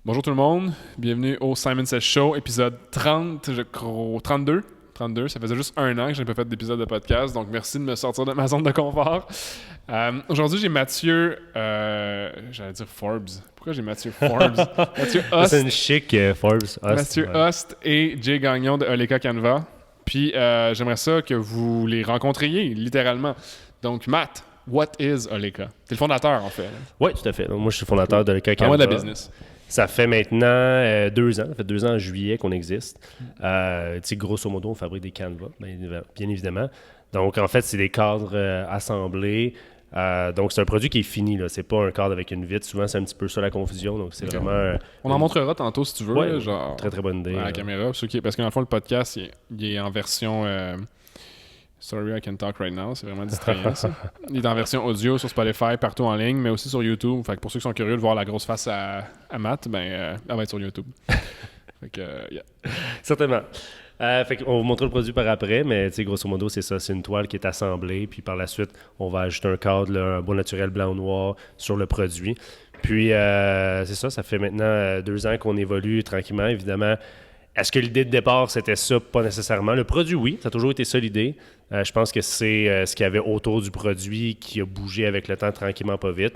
Bonjour tout le monde, bienvenue au Simon Says Show, épisode 30, je crois, 32. 32, ça faisait juste un an que je n'ai pas fait d'épisode de podcast, donc merci de me sortir de ma zone de confort. Aujourd'hui, j'ai Mathieu, j'allais dire Forbes. Pourquoi j'ai Mathieu Forbes? Mathieu Host. C'est une chic Forbes. Host, Mathieu Host et Jay Gagnon de Oleka Canva. Puis j'aimerais ça que vous les rencontriez, littéralement. Donc Matt, what is Oleka? T'es le fondateur, en fait. Oui, tout à fait. Donc, moi, je suis le fondateur de Oleka Canva. Parle-moi de la business. Ça fait maintenant 2 ans. Ça fait 2 ans en juillet qu'on existe. Grosso modo, on fabrique des Canvas, bien évidemment. Donc, en fait, c'est des cadres assemblés. Donc, c'est un produit qui est fini. Là. C'est pas un cadre avec une vitre. Souvent, c'est un petit peu ça la confusion. Donc, c'est vraiment... On en montrera tantôt, si tu veux. Ouais, là, genre, très, très bonne idée. À la caméra. Parce que dans le fond, le podcast, il est en version... Sorry, I can talk right now. C'est vraiment distrayant, ça. Il est en version audio sur Spotify, partout en ligne, mais aussi sur YouTube. Fait que pour ceux qui sont curieux de voir la grosse face à Matt, elle va être sur YouTube. Fait que, yeah. Certainement. Fait qu'on va vous montrer le produit par après, mais grosso modo, c'est ça. C'est une toile qui est assemblée, puis par la suite, on va ajouter un cadre, là, un bois naturel blanc ou noir sur le produit. Puis, c'est ça, ça fait maintenant 2 ans qu'on évolue tranquillement, évidemment. Est-ce que l'idée de départ, c'était ça? Pas nécessairement. Le produit, oui, ça a toujours été ça l'idée. Je pense que c'est ce qu'il y avait autour du produit qui a bougé avec le temps tranquillement, pas vite.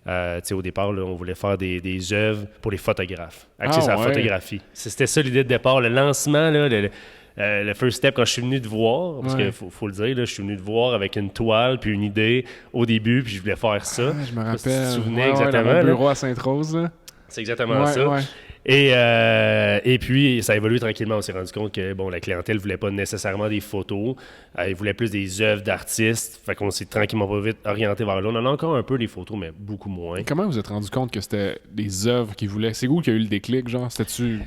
Au départ, là, on voulait faire des œuvres pour les photographes. Axé sur la photographie. C'était ça l'idée de départ. Le lancement, là, le first step, quand je suis venu te voir, parce qu'il faut le dire, là, je suis venu te voir avec une toile puis une idée au début, puis je voulais faire ça. Je me rappelle. Si tu te souvenais exactement. Dans mon bureau à Sainte-Rose. Là. C'est exactement ça. Ouais. Et puis, ça a évolué tranquillement. On s'est rendu compte que la clientèle ne voulait pas nécessairement des photos. Ils voulaient plus des œuvres d'artistes. Fait qu'on s'est tranquillement pas vite orienté vers là. On en a encore un peu des photos, mais beaucoup moins. Comment vous êtes rendu compte que c'était des œuvres qu'ils voulaient? C'est où qu'il y a eu le déclic, genre? C'était-tu...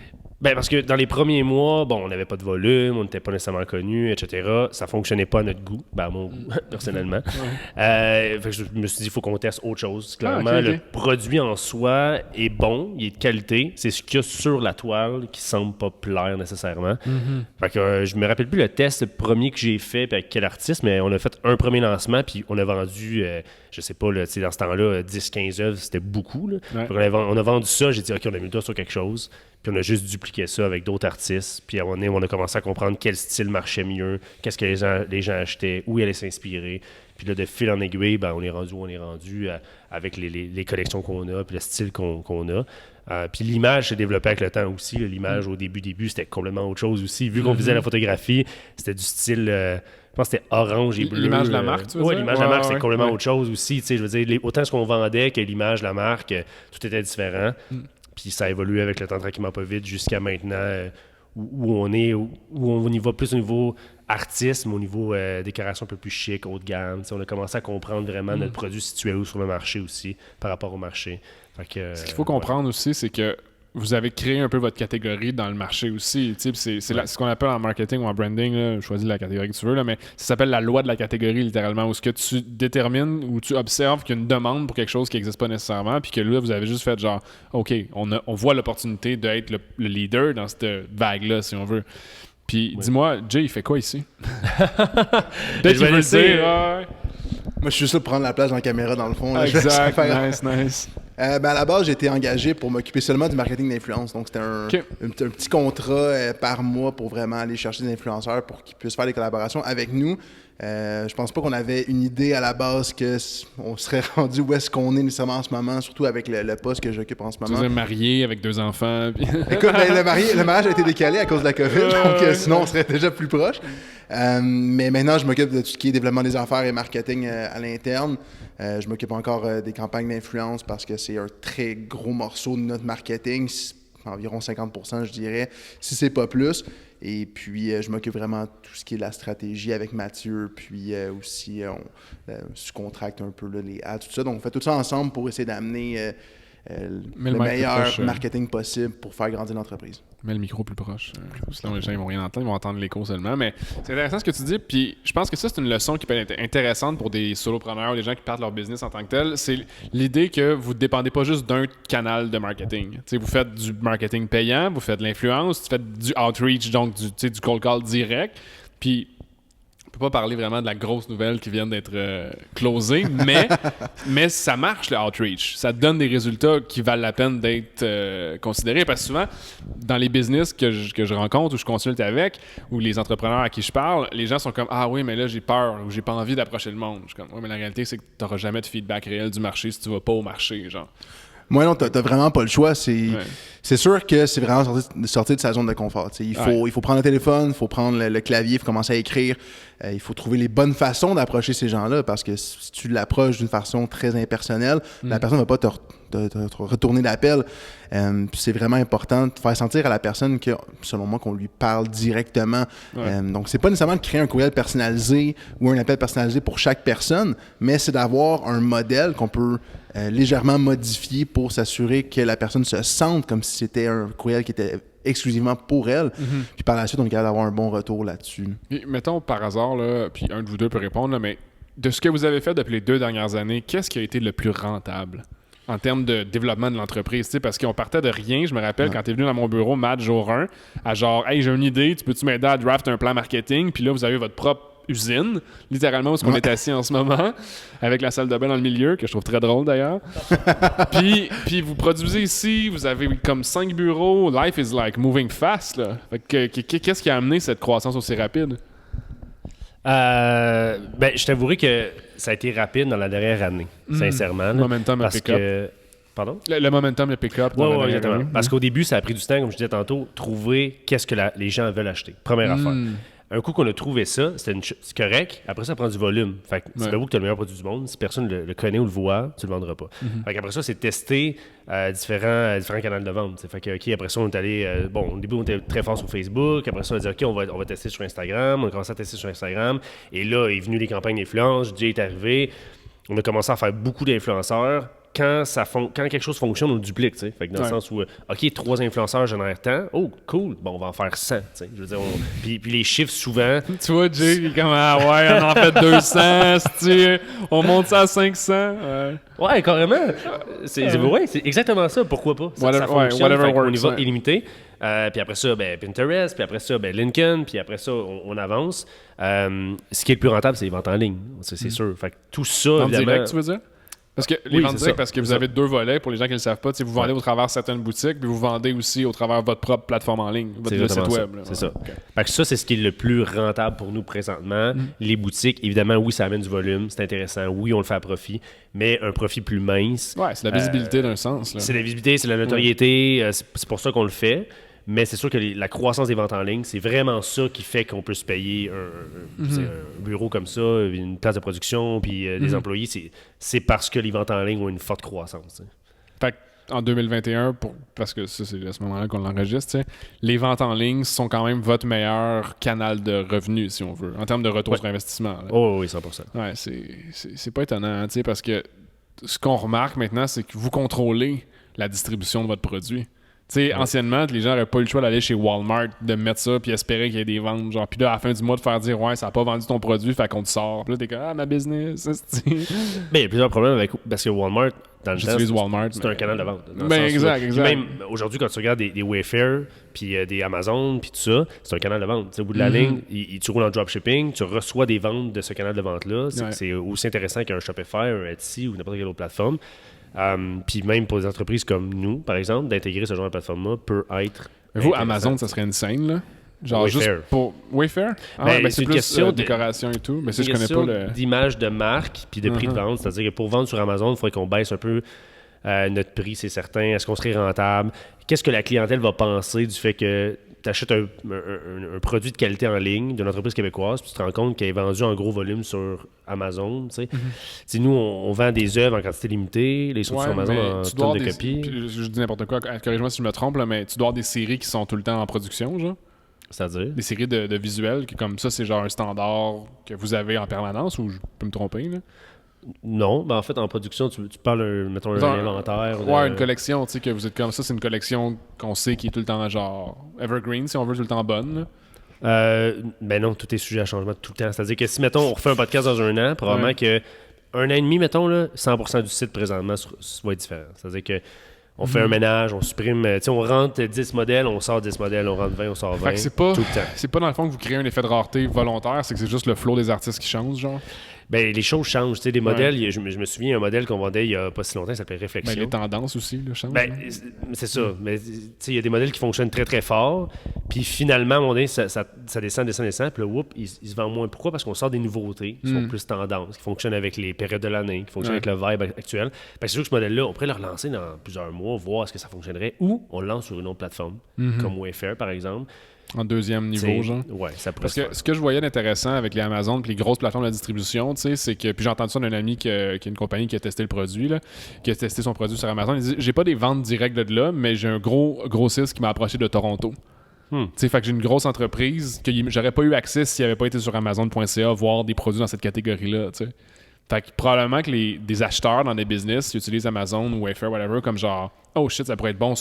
Parce que dans les premiers mois, on n'avait pas de volume, on n'était pas nécessairement connus, etc. Ça fonctionnait pas à notre goût, à mon goût, personnellement. Fait que je me suis dit, il faut qu'on teste autre chose. Clairement, le produit en soi est bon, il est de qualité. C'est ce qu'il y a sur la toile qui semble pas plaire nécessairement. Fait que je me rappelle plus le test premier que j'ai fait avec quel artiste, mais on a fait un premier lancement, puis on a vendu, je sais pas, là, dans ce temps-là, 10-15 œuvres, c'était beaucoup. Là. On a vendu ça, j'ai dit, OK, on a mis le doigt sur quelque chose. Puis on a juste dupliqué ça avec d'autres artistes. Puis on a commencé à comprendre quel style marchait mieux, qu'est-ce que les gens achetaient, où ils allaient s'inspirer. Puis là, de fil en aiguille, on est rendu avec les collections qu'on a, puis le style qu'on a. Puis l'image s'est développée avec le temps aussi. Là. L'image au début, c'était complètement autre chose aussi. Vu qu'on faisait la photographie, c'était du style... je pense que c'était orange et bleu. L'image de la marque, tu veux dire? Oui, l'image de la marque, c'était complètement autre chose aussi. Je veux dire, autant ce qu'on vendait que l'image de la marque, tout était différent. Puis ça a évolué avec le temps tranquillement pas vite jusqu'à maintenant où on est, où on y va plus au niveau artisme, au niveau décoration un peu plus chic, haut de gamme. On a commencé à comprendre vraiment notre produit situé où sur le marché aussi par rapport au marché. Fait que, ce qu'il faut comprendre aussi, c'est que vous avez créé un peu votre catégorie dans le marché aussi. C'est ce qu'on appelle en marketing ou en branding, là, choisis la catégorie que tu veux, là, mais ça s'appelle la loi de la catégorie, littéralement, où ce que tu détermines, où tu observes qu'il y a une demande pour quelque chose qui n'existe pas nécessairement, puis que là, vous avez juste fait genre, OK, on voit l'opportunité d'être le leader dans cette vague-là, si on veut. Puis dis-moi, Jay, il fait quoi ici? Peut-être qu'il veut le dire. Moi, je suis juste là pour prendre la place dans la caméra, dans le fond. Là, exact, nice. À la base, j'ai été engagé pour m'occuper seulement du marketing d'influence. Donc, c'était un petit contrat par mois pour vraiment aller chercher des influenceurs pour qu'ils puissent faire des collaborations avec nous. Je pense pas qu'on avait une idée à la base qu'on serait rendu où est-ce qu'on est nécessairement en ce moment, surtout avec le poste que j'occupe en ce moment. Tu es marié avec 2 enfants. Puis... Écoute, le mariage a été décalé à cause de la COVID, donc sinon on serait déjà plus proche. Mais maintenant, je m'occupe de tout ce qui est développement des affaires et marketing à l'interne. Je m'occupe encore des campagnes d'influence parce que c'est un très gros morceau de notre marketing, environ 50%, je dirais, si c'est pas plus. Et puis, je m'occupe vraiment de tout ce qui est la stratégie avec Mathieu. Puis aussi, on sous-contracte un peu là, les ads, tout ça. Donc, on fait tout ça ensemble pour essayer d'amener le meilleur marketing possible pour faire grandir l'entreprise. Mets le micro plus proche. Sinon, les gens ne vont rien entendre, ils vont entendre l'écho seulement. Mais c'est intéressant ce que tu dis. Puis je pense que ça, c'est une leçon qui peut être intéressante pour des solopreneurs ou des gens qui partent leur business en tant que tel. C'est l'idée que vous ne dépendez pas juste d'un canal de marketing. T'sais, vous faites du marketing payant, vous faites de l'influence, vous faites du outreach, donc du cold call direct. Puis peut pas parler vraiment de la grosse nouvelle qui vient d'être closée, mais ça marche, le outreach. Ça donne des résultats qui valent la peine d'être considérés. Parce que souvent, dans les business que je rencontre ou je consulte avec, ou les entrepreneurs à qui je parle, les gens sont comme « Ah oui, mais là, j'ai peur ou j'ai pas envie d'approcher le monde. » Je suis comme « Oui, mais la réalité, c'est que tu n'auras jamais de feedback réel du marché si tu vas pas au marché. » genre. Moi, non, t'as vraiment pas le choix. C'est sûr que c'est vraiment sortir de sa zone de confort. Il faut prendre le téléphone, il faut prendre le clavier, il faut commencer à écrire. Il faut trouver les bonnes façons d'approcher ces gens-là parce que si tu l'approches d'une façon très impersonnelle, la personne ne va pas te retourner l'appel. C'est vraiment important de faire sentir à la personne que, selon moi, qu'on lui parle directement. Donc, c'est pas nécessairement de créer un courriel personnalisé ou un appel personnalisé pour chaque personne, mais c'est d'avoir un modèle qu'on peut légèrement modifier pour s'assurer que la personne se sente comme si c'était un courriel qui était exclusivement pour elle. Puis par la suite, on est capable d'avoir un bon retour là-dessus. Et mettons par hasard, là, puis un de vous deux peut répondre, là, mais de ce que vous avez fait depuis les 2 dernières années, qu'est-ce qui a été le plus rentable en termes de développement de l'entreprise? Parce qu'on partait de rien. Je me rappelle quand tu es venu dans mon bureau, Matt, jour 1, à genre « Hey, j'ai une idée, tu peux-tu m'aider à draft un plan marketing? » Puis là, vous avez votre propre usine, littéralement où on est assis en ce moment, avec la salle de bain dans le milieu, que je trouve très drôle d'ailleurs. puis vous produisez ici, vous avez comme 5 bureaux, life is like moving fast. Là. Fait que, qu'est-ce qui a amené cette croissance aussi rapide? Je t'avouerai que ça a été rapide dans la dernière année, sincèrement. Le momentum a pick-up. Pardon? Le momentum, le pick-up. Oui, exactement. Parce qu'au début, ça a pris du temps, comme je disais tantôt, trouver qu'est-ce que les gens veulent acheter. Première affaire. Un coup qu'on a trouvé ça, c'est correct. Après, ça prend du volume. Fait que c'est pas vous que tu as le meilleur produit du monde. Si personne le connaît ou le voit, tu le vendras pas. Fait qu'après ça, c'est tester différents canaux de vente. T'sais. Fait que, OK, après ça, on est allé... au début, on était très fort sur Facebook. Après ça, on a dit, OK, on va tester sur Instagram. On a commencé à tester sur Instagram. Et là, est venu les campagnes d'influence. Jay est arrivé. On a commencé à faire beaucoup d'influenceurs. Quand quelque chose fonctionne, on le duplique, tu sais. Fait que dans le sens où, OK, 3 influenceurs génèrent tant. Oh, cool. Bon, on va en faire 100, tu sais. Je veux dire, puis les chiffres, souvent... Tu vois, Jay, il est comme, ah ouais, on en fait 200, on monte ça à 500. Ouais, carrément. C'est exactement ça. Pourquoi pas? Ça fonctionne. On y va illimité. Puis après ça, Pinterest. Puis après ça, Lincoln. Puis après ça, on avance. Ce qui est le plus rentable, c'est les ventes en ligne. C'est sûr. Fait que tout ça, en évidemment... direct, tu veux dire? Parce que les ventes directes, parce que vous avez 2 volets, pour les gens qui ne le savent pas, vous vendez au travers certaines boutiques, puis vous vendez aussi au travers votre propre plateforme en ligne, votre site web. C'est ça. Okay. Fait que ça, c'est ce qui est le plus rentable pour nous présentement. Les boutiques, évidemment, oui, ça amène du volume, c'est intéressant, oui, on le fait à profit, mais un profit plus mince. Ouais, c'est la visibilité d'un sens. Là. C'est la visibilité, c'est la notoriété, c'est pour ça qu'on le fait. Mais c'est sûr que la croissance des ventes en ligne, c'est vraiment ça qui fait qu'on peut se payer un bureau comme ça, une place de production, puis des employés. C'est parce que les ventes en ligne ont une forte croissance. T'sais. Fait en 2021, parce que ça, c'est à ce moment-là qu'on l'enregistre, les ventes en ligne sont quand même votre meilleur canal de revenus, si on veut, en termes de retour sur investissement. Là. Oh oui, 100%. Ouais, c'est pas étonnant, parce que ce qu'on remarque maintenant, c'est que vous contrôlez la distribution de votre produit. Anciennement, les gens n'auraient pas eu le choix d'aller chez Walmart, de mettre ça, puis espérer qu'il y ait des ventes. Genre, puis là, à la fin du mois, de faire dire, ouais, ça n'a pas vendu ton produit, fait qu'on te sort. Puis là, t'es comme, ma business, Mais il y a plusieurs problèmes parce que Walmart, dans le j'utilise Walmart. C'est un canal de vente. Exact. Même aujourd'hui, quand tu regardes des Wayfair, puis des Amazon, puis tout ça, c'est un canal de vente. Au bout de la ligne, tu roules en dropshipping, tu reçois des ventes de ce canal de vente-là. C'est aussi intéressant qu'un Shopify, un Etsy ou n'importe quelle autre plateforme. Puis même pour des entreprises comme nous, par exemple, d'intégrer ce genre de plateforme-là peut être... Mais vous, Amazon, ça serait une scène, là? Genre Wayfair. Juste pour... Wayfair? C'est une question de décoration et tout. Mais c'est une question d'image de marque puis de prix de vente. C'est-à-dire que pour vendre sur Amazon, il faudrait qu'on baisse un peu notre prix, c'est certain. Est-ce qu'on serait rentable? Qu'est-ce que la clientèle va penser du fait que tu achètes un produit de qualité en ligne d'une entreprise québécoise, puis tu te rends compte qu'elle est vendue en gros volume sur Amazon. Nous, on vend des œuvres en quantité limitée, les sur Amazon en tonnes de copies. Je dis n'importe quoi, corrige-moi si je me trompe, là, mais tu dois avoir des séries qui sont tout le temps en production, genre? C'est-à-dire? Des séries de visuels, qui comme ça, c'est genre un standard que vous avez en permanence, ou je peux me tromper, là? Non, en fait, en production, tu parles, mettons, un inventaire. Une collection, tu sais, que vous êtes comme ça, c'est une collection qu'on sait qui est tout le temps, genre, evergreen, si on veut, tout le temps bonne. Non, tout est sujet à changement tout le temps. C'est-à-dire que si, mettons, on refait un podcast dans un an, probablement que un an et demi, mettons, là, 100% du site présentement va être différent. C'est-à-dire que On fait un ménage, on supprime, on rentre 10 modèles, on sort 10 modèles, on rentre 20, on sort 20. Fait que c'est pas, tout le temps. c'est pas dans le fond que vous créez un effet de rareté volontaire, c'est que c'est juste le flow des artistes qui change, genre. Ben, les choses changent. Tu sais, des modèles, je me souviens, un modèle qu'on vendait il y a pas si longtemps, ça s'appelait Réflexion. Ben, les tendances aussi, là, changent. Ben, c'est ça. Mais tu sais, il y a des modèles qui fonctionnent très, très fort. Puis finalement, à un moment donné, ça descend. Puis là, ils se vendent moins. Pourquoi? Parce qu'on sort des nouveautés qui sont plus tendances, qui fonctionnent avec les périodes de l'année, qui fonctionnent avec le vibe actuel. Fait que c'est sûr que ce modèle-là, on pourrait le relancer dans plusieurs mois, voir est-ce que ça fonctionnerait, ou on le lance sur une autre plateforme, comme Wayfair, par exemple. En deuxième niveau, genre. Ouais, ça pourrait Parce que ce que je voyais d'intéressant avec les Amazon et les grosses plateformes de distribution, tu sais, c'est que. Puis j'ai entendu ça d'un ami qui a une compagnie qui a testé le produit, là, qui a testé son produit sur Amazon. Il dit j'ai pas des ventes directes de là, mais j'ai un gros grossiste qui m'a approché de Toronto. Tu sais, fait que j'ai une grosse entreprise que j'aurais pas eu accès s'il avait pas été sur Amazon.ca voir des produits dans cette catégorie-là, tu sais. Fait que probablement que des acheteurs dans des business qui utilisent Amazon ou Wayfair, whatever, comme genre, oh shit, ça pourrait être bon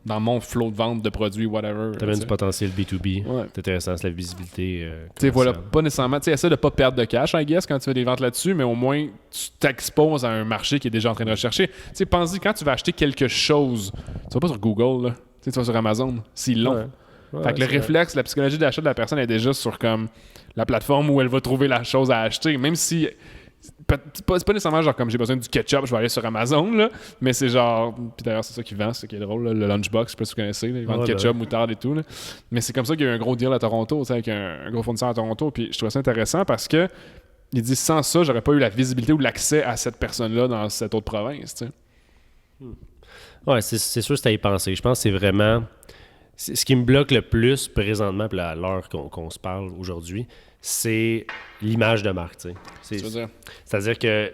dans mon flow de vente de produits, whatever. T'as même du potentiel B2B. Ouais. C'est intéressant, c'est la visibilité. Tu sais, voilà, pas nécessairement. Tu sais, essaie de pas perdre de cash, I guess, quand tu fais des ventes là-dessus, mais au moins, tu t'exposes à un marché qui est déjà en train de rechercher. Tu sais, pense-y, quand tu vas acheter quelque chose, tu vas pas sur Google, là. Tu sais, tu vas sur Amazon. C'est long. Ouais, fait que le réflexe, la psychologie d'achat de la personne est déjà sur comme la plateforme où elle va trouver la chose à acheter, même si. C'est pas nécessairement genre comme j'ai besoin du ketchup, je vais aller sur Amazon, là, mais c'est genre. Puis d'ailleurs, c'est ça qu'ils vendent, c'est ça qui est drôle, là, le Lunchbox, je sais pas si vous connaissez, là, ils vendent ketchup, moutarde et tout. Là. Mais c'est comme ça qu'il y a eu un gros deal à Toronto, avec un gros fournisseur à Toronto. Puis je trouve ça intéressant parce que il dit sans ça, j'aurais pas eu la visibilité ou l'accès à cette personne-là dans cette autre province. T'sais. Ouais, c'est sûr que c'est à y penser. Je pense que c'est vraiment. Ce qui me bloque le plus présentement, puis à l'heure qu'on se parle aujourd'hui, c'est l'image de marque. C'est-à-dire que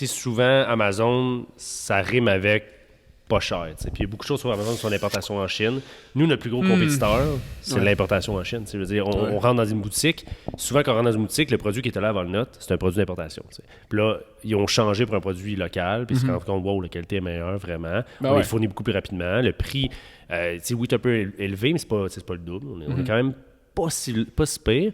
souvent, Amazon, ça rime avec pas cher. Puis il y a beaucoup de choses sur Amazon qui sont l'importation en Chine. Nous, notre plus gros compétiteur, c'est l'importation en Chine. Je veux dire, on rentre dans une boutique. Souvent, quand on rentre dans une boutique, le produit qui était là avant le note, c'est un produit d'importation. Puis là, ils ont changé pour un produit local. Puis ils se rendent compte, wow, la qualité est meilleure, vraiment. On les fournit beaucoup plus rapidement. Le prix, oui, c'est un peu élevé, mais c'est pas le double. On est quand même pas si pire.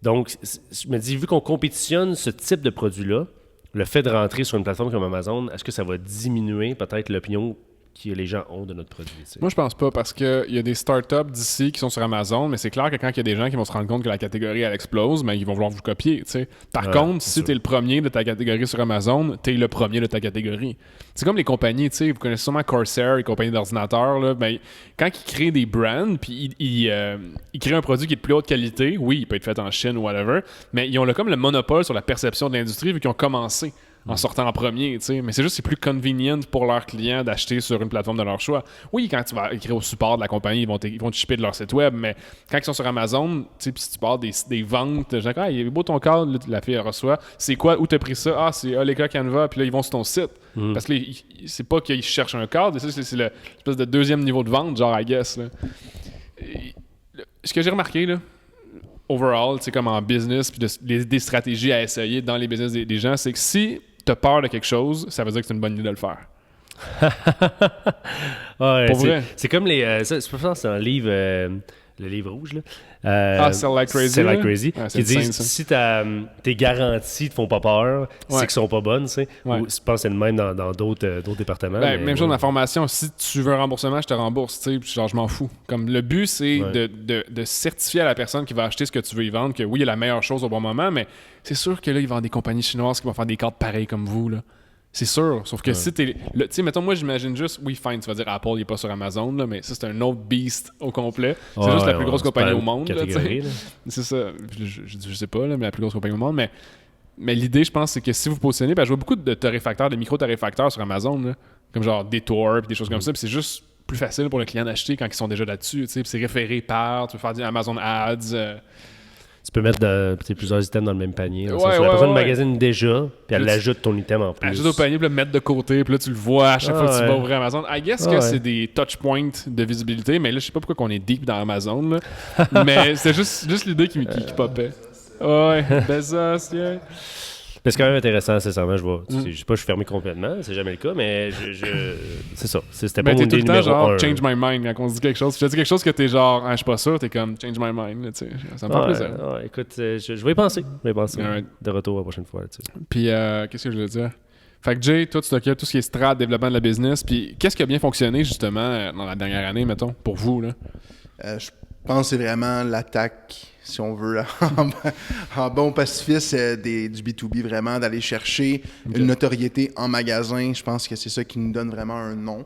Donc, je me dis, vu qu'on compétitionne ce type de produit-là, le fait de rentrer sur une plateforme comme Amazon, est-ce que ça va diminuer peut-être l'opinion que les gens ont de notre produit? T'sais? Moi, je pense pas, parce qu'il y a des startups d'ici qui sont sur Amazon, mais c'est clair que quand il y a des gens qui vont se rendre compte que la catégorie, elle explose, ben, ils vont vouloir vous copier. T'sais. Par contre, si tu es le premier de ta catégorie sur Amazon, tu es le premier de ta catégorie. C'est comme les compagnies, vous connaissez sûrement Corsair, les compagnies d'ordinateurs, là, ben, quand ils créent des brands, puis ils créent un produit qui est de plus haute qualité, oui, il peut être fait en Chine ou whatever, mais ils ont comme le monopole sur la perception de l'industrie vu qu'ils ont commencé en sortant en premier, mais c'est juste c'est plus convenient pour leurs clients d'acheter sur une plateforme de leur choix. Oui, quand tu vas écrire au support de la compagnie, ils vont te shipper de leur site web, mais quand ils sont sur Amazon, puis si tu parles des ventes, genre, il est beau ton cadre, la fille elle reçoit, c'est quoi, où t'as pris ça? Ah, c'est Leica Canva, puis là, ils vont sur ton site. Parce que là, c'est pas qu'ils cherchent un cadre, c'est l'espèce de deuxième niveau de vente, genre, I guess. Là. Ce que j'ai remarqué, là, overall, comme en business, puis des stratégies à essayer dans les business des gens, c'est que si t'as peur de quelque chose, ça veut dire que c'est une bonne idée de le faire. Ouais, pour vrai. C'est comme les... c'est un livre... le livre rouge, là. Sell Like Crazy. Sell Like Crazy. Ouais, qui dit, si tes garanties te font pas peur, c'est qu'elles sont pas bonnes, tu sais. Ouais. Ou je pense que c'est le même dans d'autres départements. Ben, même chose dans la formation. Si tu veux un remboursement, je te rembourse, tu sais. Genre, je m'en fous. Comme le but, c'est de certifier à la personne qui va acheter ce que tu veux y vendre que oui, il y a la meilleure chose au bon moment, mais c'est sûr que là, ils vendent des compagnies chinoises qui vont faire des cartes pareilles comme vous, là. C'est sûr, sauf que si t'es... Tu sais, mettons, moi, j'imagine juste... Oui, fine, tu vas dire Apple, il est pas sur Amazon, là, mais ça, c'est un autre beast au complet. C'est juste la plus grosse compagnie au monde. Là, c'est ça. Je sais pas, là, mais la plus grosse compagnie au monde. Mais l'idée, je pense, c'est que si vous positionnez... Ben, je vois beaucoup de torréfacteurs, de micro-torréfacteurs sur Amazon, là, comme genre Détour, puis des choses comme ça, puis c'est juste plus facile pour le client d'acheter quand ils sont déjà là-dessus, tu sais, puis c'est référé par... Tu peux faire du Amazon Ads... Tu peux mettre plusieurs items dans le même panier. La personne magasine déjà, puis elle l'ajoute ton item en plus. Elle ajoute au panier, puis le mettre de côté, puis là, tu le vois à chaque fois que tu vas ouvrir Amazon. I guess que c'est des touch points de visibilité, mais là, je sais pas pourquoi on est deep dans Amazon, là. Mais c'est juste l'idée qui popait. Ouais, Bezos, yeah. Mais c'est quand même intéressant, sincèrement. Je sais pas, je suis fermé complètement, c'est jamais le cas, mais c'est ça. C'était pas mon idée numéro 1. Genre, change my mind quand on se dit quelque chose. Si tu dis quelque chose que t'es genre, je suis pas sûr, t'es comme, change my mind. Là, ça me fait plaisir. Écoute, je vais y penser. De retour la prochaine fois. Puis, qu'est-ce que je voulais dire? Fait que Jay, toi, tu t'occupes de tout ce qui est strat, développement de la business. Puis qu'est-ce qui a bien fonctionné, justement, dans la dernière année, mettons, pour vous, là? Je pense que c'est vraiment l'attaque, si on veut, là, en bon pacifiste du B2B, vraiment, d'aller chercher une notoriété en magasin. Je pense que c'est ça qui nous donne vraiment un nom.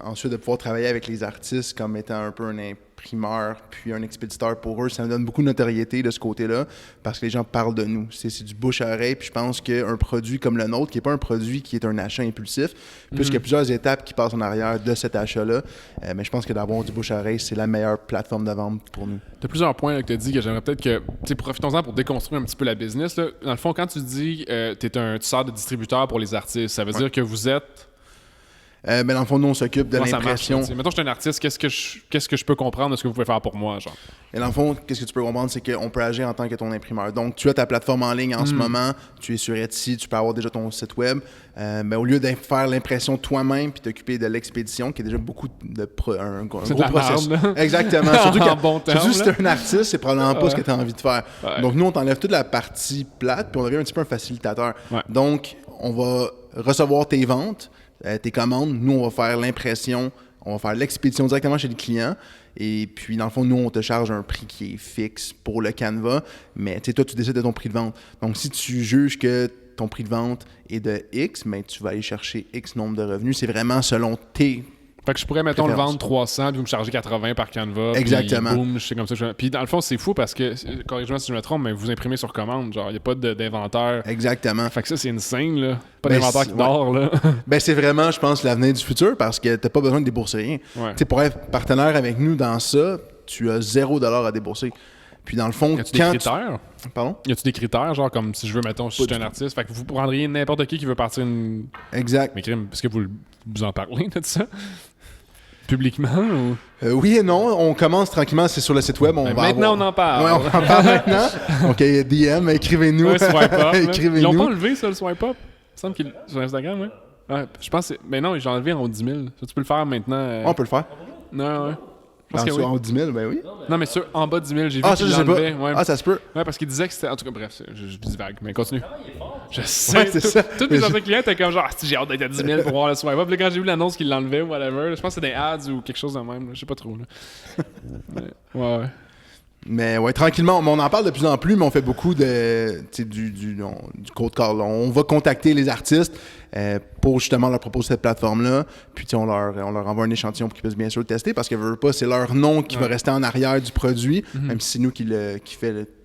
Ensuite, de pouvoir travailler avec les artistes comme étant un peu un imprimeur puis un expéditeur pour eux, ça nous donne beaucoup de notoriété de ce côté-là parce que les gens parlent de nous. C'est du bouche à oreille. Puis je pense qu'un produit comme le nôtre, qui n'est pas un produit qui est un achat impulsif, puisqu'il y a plusieurs étapes qui passent en arrière de cet achat-là, mais je pense que d'avoir du bouche à oreille, c'est la meilleure plateforme de vente pour nous. Tu as plusieurs points là, que tu as dit que j'aimerais peut-être que... Profitons-en pour déconstruire un petit peu la business. Là. Dans le fond, quand tu dis tu sors de distributeur pour les artistes, ça veut dire que vous êtes... Mais dans le fond, nous, on s'occupe de l'impression. Mettons, je suis un artiste, qu'est-ce que je peux comprendre de ce que vous pouvez faire pour moi, genre? Et dans le fond, qu'est-ce que tu peux comprendre, c'est qu'on peut agir en tant que ton imprimeur. Donc, tu as ta plateforme en ligne en ce moment, tu es sur Etsy, tu peux avoir déjà ton site web. Mais au lieu de faire l'impression toi-même puis t'occuper de l'expédition, qui est déjà beaucoup un gros processus. Exactement. Surtout que si tu es un artiste, c'est probablement pas ce que tu as envie de faire. Ouais. Donc, nous, on t'enlève toute la partie plate puis on devient un petit peu un facilitateur. Ouais. Donc, on va recevoir tes ventes, tes commandes. Nous, on va faire l'impression, on va faire l'expédition directement chez le client. Et puis, dans le fond, nous, on te charge un prix qui est fixe pour le canevas. Mais toi, tu décides de ton prix de vente. Donc, si tu juges que ton prix de vente est de X, mais tu vas aller chercher X nombre de revenus. C'est vraiment selon tes... Fait que je pourrais, mettons, le vendre 300 puis vous me charger 80 par canevas. Exactement. Puis boum, je sais comme ça. Puis dans le fond, c'est fou parce que, corrige-moi si je me trompe, mais vous imprimez sur commande. Genre, il n'y a pas d'inventaire. Exactement. Fait que ça, c'est insane, là. Pas d'inventaire qui dort, là. Ben, c'est vraiment, je pense, l'avenir du futur parce que tu n'as pas besoin de débourser rien. Ouais. Tu sais, pour être partenaire avec nous dans ça, tu as $0 à débourser. Puis dans le fond, y a-tu des critères? Pardon? Y a-tu des critères, genre comme si je veux, mettons, si je suis un artiste, fait que vous prendriez n'importe qui veut partir une... Exact. Mais crime, est-ce que vous en parlez de ça? Publiquement ou... oui et non, on commence tranquillement, c'est sur le site web. Maintenant, on en parle. Ouais, on en parle maintenant. OK, DM, écrivez-nous. Ouais, swipe up. Écrivez-nous. Ils l'ont pas enlevé, ça, le swipe up? Il me semble qu'il sur Instagram, ouais. Ouais, je pense que mais non, ils l'ont enlevé en haut de 10 000. Ça, tu peux le faire maintenant. On peut le faire. Non, ouais. En haut de 10 000, ben oui. Non, mais en bas de 10 000, j'ai vu ça, qu'il je sais pas. Ouais. Ah, ça se peut. Ouais, parce qu'il disait que c'était... En tout cas, bref, je dis vague, mais continue. Je sais. Ouais, c'est ça. Tous les autres clients étaient comme genre, j'ai hâte d'être à 10 000 pour voir le swipe up. Puis là, quand j'ai vu l'annonce qu'il l'enlevait ou whatever, je pense que c'est des ads ou quelque chose de même. Je sais pas trop. Là. Ouais. Mais ouais, tranquillement, on en parle de plus en plus, mais on fait beaucoup du cold call. On va contacter les artistes pour justement leur proposer cette plateforme-là. Puis on leur envoie un échantillon pour qu'ils puissent bien sûr le tester parce que veut pas, c'est leur nom qui va rester en arrière du produit, même si c'est nous qui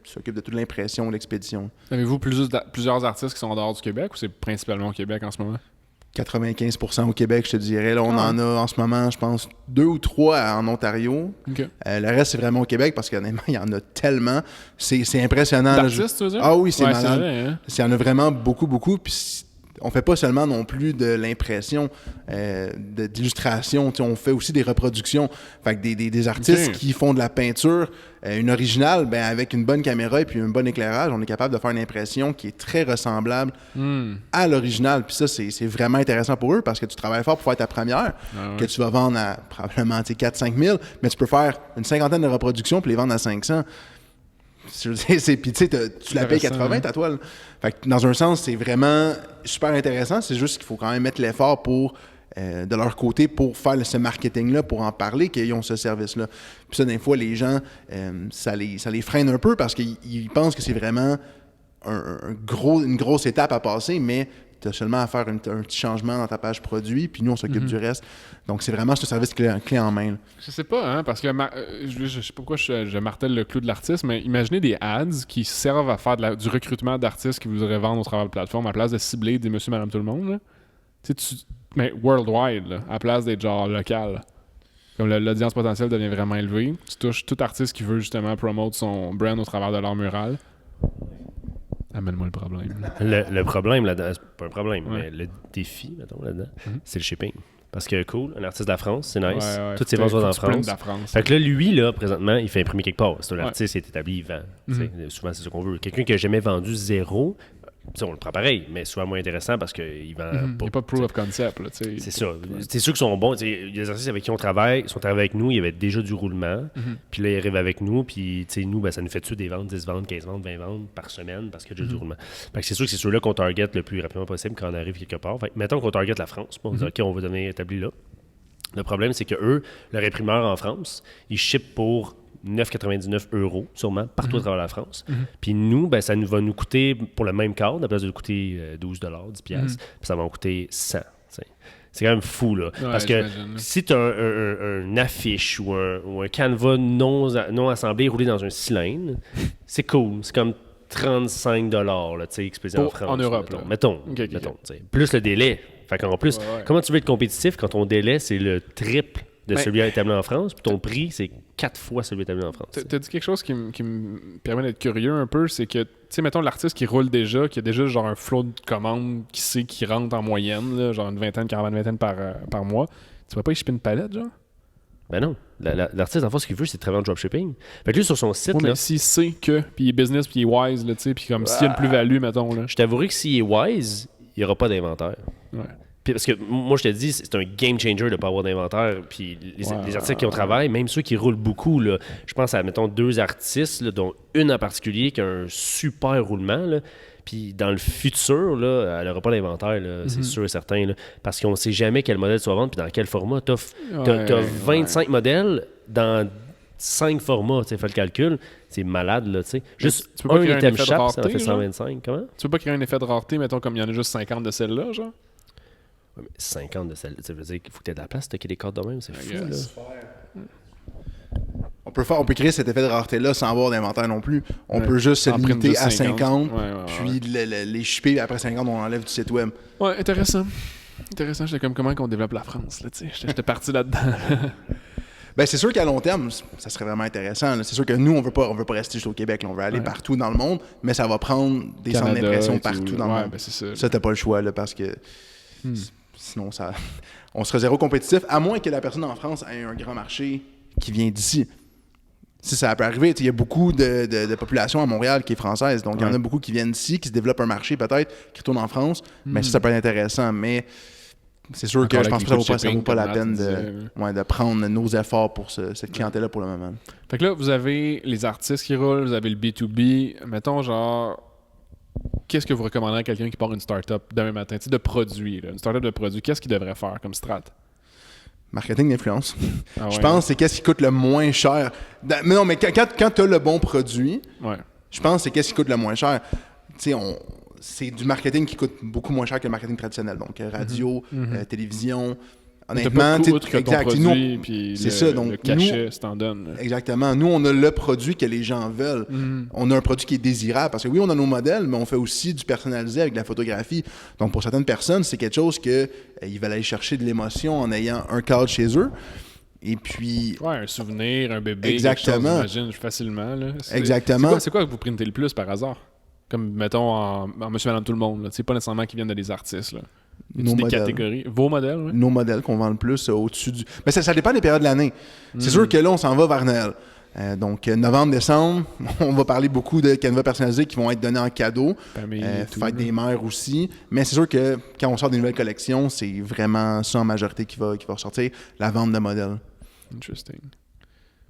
s'occupe de toute l'impression, l'expédition. Avez-vous plusieurs artistes qui sont en dehors du Québec ou c'est principalement au Québec en ce moment? 95% au Québec, je te dirais. Là, on en a en ce moment, je pense, 2 ou 3 en Ontario. Okay. Le reste, c'est vraiment au Québec parce qu'honnêtement, il y en a tellement. C'est impressionnant. D'artistes, tu veux dire? Ah oui, c'est malade. Vrai, hein? Il y en a vraiment beaucoup, beaucoup. Puis on fait pas seulement non plus de l'impression, d'illustration. On fait aussi des reproductions. Fait que des artistes qui font de la peinture, une originale, ben avec une bonne caméra et puis un bon éclairage, on est capable de faire une impression qui est très ressemblable à l'original. Puis ça, c'est vraiment intéressant pour eux parce que tu travailles fort pour faire ta première, que tu vas vendre à probablement 4-5 000, mais tu peux faire une cinquantaine de reproductions puis les vendre à 500. Puis tu la payes 80 ta toile. Fait que dans un sens, c'est vraiment super intéressant. C'est juste qu'il faut quand même mettre l'effort pour de leur côté pour faire ce marketing-là, pour en parler qu'ils ont ce service-là. Puis ça, des fois, les gens, ça les freine un peu parce qu'ils pensent que c'est vraiment une grosse étape à passer, mais tu as seulement à faire un petit changement dans ta page produit, puis nous, on s'occupe du reste. Donc, c'est vraiment ce service clé en main. Là. Je sais pas, hein, parce que je sais pas pourquoi je martèle le clou de l'artiste, mais imaginez des ads qui servent à faire du recrutement d'artistes qui voudraient vendre au travers de la plateforme à la place de cibler des monsieur, madame, tout le monde. Là. Mais worldwide, là, à la place d'être genre local. Comme l'audience potentielle devient vraiment élevée. Tu touches tout artiste qui veut justement promouvoir son brand au travers de l'art mural. Amène-moi le problème. Le problème là-dedans, c'est pas un problème, mais le défi, mettons, là-dedans, c'est le shipping. Parce que cool, un artiste de la France, c'est nice. Toutes ses ventes sont en France. Fait que là, lui, là, présentement, il fait imprimer quelque part. C'est un artiste, il est établi, il vend. Souvent, c'est ce qu'on veut. Quelqu'un qui n'a jamais vendu 0, on le prend pareil, mais souvent moins intéressant parce qu'il vend Il n'y a pas de proof of concept. Là, c'est ça. C'est sûr qu'ils sont bons. Les artistes avec qui on travaille, sont arrivés avec nous, il y avait déjà du roulement. Puis là, ils arrivent avec nous. Puis nous, ben, ça nous fait dessus des ventes, 10 ventes, 15 ventes, 20 ventes par semaine parce qu'il y a déjà du roulement. Fait que c'est sûr que c'est ceux-là qu'on target le plus rapidement possible quand on arrive quelque part. Fait que, mettons qu'on target la France. On dit, OK, on va donner établi là. Le problème, c'est que eux, leur imprimeur en France, ils shippent pour 9,99 € sûrement partout à travers la France. Puis nous, ben, ça va nous coûter pour le même cadre, à la place de nous coûter 12 $, 10 piastres, puis ça va nous coûter 100. C'est quand même fou, là. Ouais, parce que si tu as une affiche ou un canevas non assemblé roulé dans un cylindre, c'est cool. C'est comme 35 $, là, expédié en France. En Europe, mettons. Plus le délai. Fait qu'en plus, comment tu veux être compétitif quand ton délai, c'est le triple de celui établi en France, puis ton prix, c'est 4 fois celui établi en France. T'as dit quelque chose qui me permet d'être curieux un peu, c'est que, tu sais, mettons l'artiste qui roule déjà, qui a déjà genre un flot de commandes qui rentre en moyenne, là, genre une vingtaine, 40 par mois, tu vas pas y shipper une palette, genre? Ben non. L'artiste, en fait, ce qu'il veut, c'est de travailler en dropshipping. Fait que lui, sur son site, mais s'il sait que, puis il est business, puis il est wise, là, tu sais, puis comme s'il y a une plus-value, mettons, là. Je t'avouerai que s'il est wise, il n'y aura pas d'inventaire. Ouais. Parce que moi, je te dis, c'est un game changer de ne pas avoir d'inventaire. Puis les artistes qui ont travaillé, même ceux qui roulent beaucoup, là, je pense à, mettons, 2 artistes, là, dont une en particulier qui a un super roulement. Là, puis dans le futur, là, elle n'aura pas d'inventaire, c'est sûr et certain. Là, parce qu'on ne sait jamais quel modèle tu vas vendre puis dans quel format. Tu as 25 modèles dans 5 formats. Fais le calcul. C'est malade. Là, juste tu peux pas un item effet de shop, rareté, ça en fait genre? 125. Comment? Tu veux pas créer un effet de rareté, mettons, comme il y en a juste 50 de celle-là, genre? Ouais, mais 50 de celle-là, ça veut dire qu'il faut que tu aies de la place, stocker des cartes de même, c'est fou, là. On peut créer cet effet de rareté-là sans avoir d'inventaire non plus. On peut juste se limiter à 50, puis les shipper, après 50, on enlève du site web. Ouais, intéressant. Intéressant, j'étais comme comment qu'on développe la France, là, tu sais. J'étais parti là-dedans. Ben, c'est sûr qu'à long terme, ça serait vraiment intéressant. C'est sûr que nous, on veut pas rester juste au Québec. Là. On veut aller partout dans le monde, mais ça va prendre des centres d'impression partout dans le monde. Ben, c'est ça. Ça, t'as pas le choix, là, parce que sinon, on serait zéro compétitif, à moins que la personne en France ait un grand marché qui vient d'ici. Si ça peut arriver, il y a beaucoup de population à Montréal qui est française. Donc, il y en a beaucoup qui viennent d'ici, qui se développent un marché peut-être, qui retournent en France. Mais ça peut être intéressant. Mais c'est sûr que je pense que ça vaut pas la peine de prendre nos efforts pour cette clientèle-là pour le moment. Fait que là, vous avez les artistes qui roulent, vous avez le B2B. Mettons, genre, qu'est-ce que vous recommandez à quelqu'un qui part une start-up demain matin, de produits, là, une start-up de produits, qu'est-ce qu'il devrait faire comme strat? Marketing d'influence. Je pense que c'est qu'est-ce qui coûte le moins cher. Mais non, mais quand tu as le bon produit, je pense que c'est qu'est-ce qui coûte le moins cher. C'est du marketing qui coûte beaucoup moins cher que le marketing traditionnel. Donc, radio, télévision. Honnêtement, c'est ça. Donc, le cachet, ça t'en donne. Exactement. Nous, on a le produit que les gens veulent. On a un produit qui est désirable. Parce que oui, on a nos modèles, mais on fait aussi du personnalisé avec de la photographie. Donc, pour certaines personnes, c'est quelque chose qu'ils veulent aller chercher de l'émotion en ayant un cadre chez eux. Et puis... Ouais, un souvenir, un bébé, exactement. quelque chose, j'imagine, facilement. Là. Exactement. C'est quoi que vous printez le plus par hasard? Comme, mettons, en Monsieur, Madame, tout le monde. C'est pas nécessairement qu'ils viennent de des artistes. Là. Des catégories. Vos modèles, oui? Nos modèles qu'on vend le plus au-dessus du... Mais ça dépend des périodes de l'année. C'est sûr que là, on s'en va vers Noël. Donc, novembre, décembre, on va parler beaucoup de canevas personnalisés qui vont être donnés en cadeau. Fête des mères aussi. Mais c'est sûr que quand on sort des nouvelles collections, c'est vraiment ça en majorité qui va ressortir, la vente de modèles. Interesting.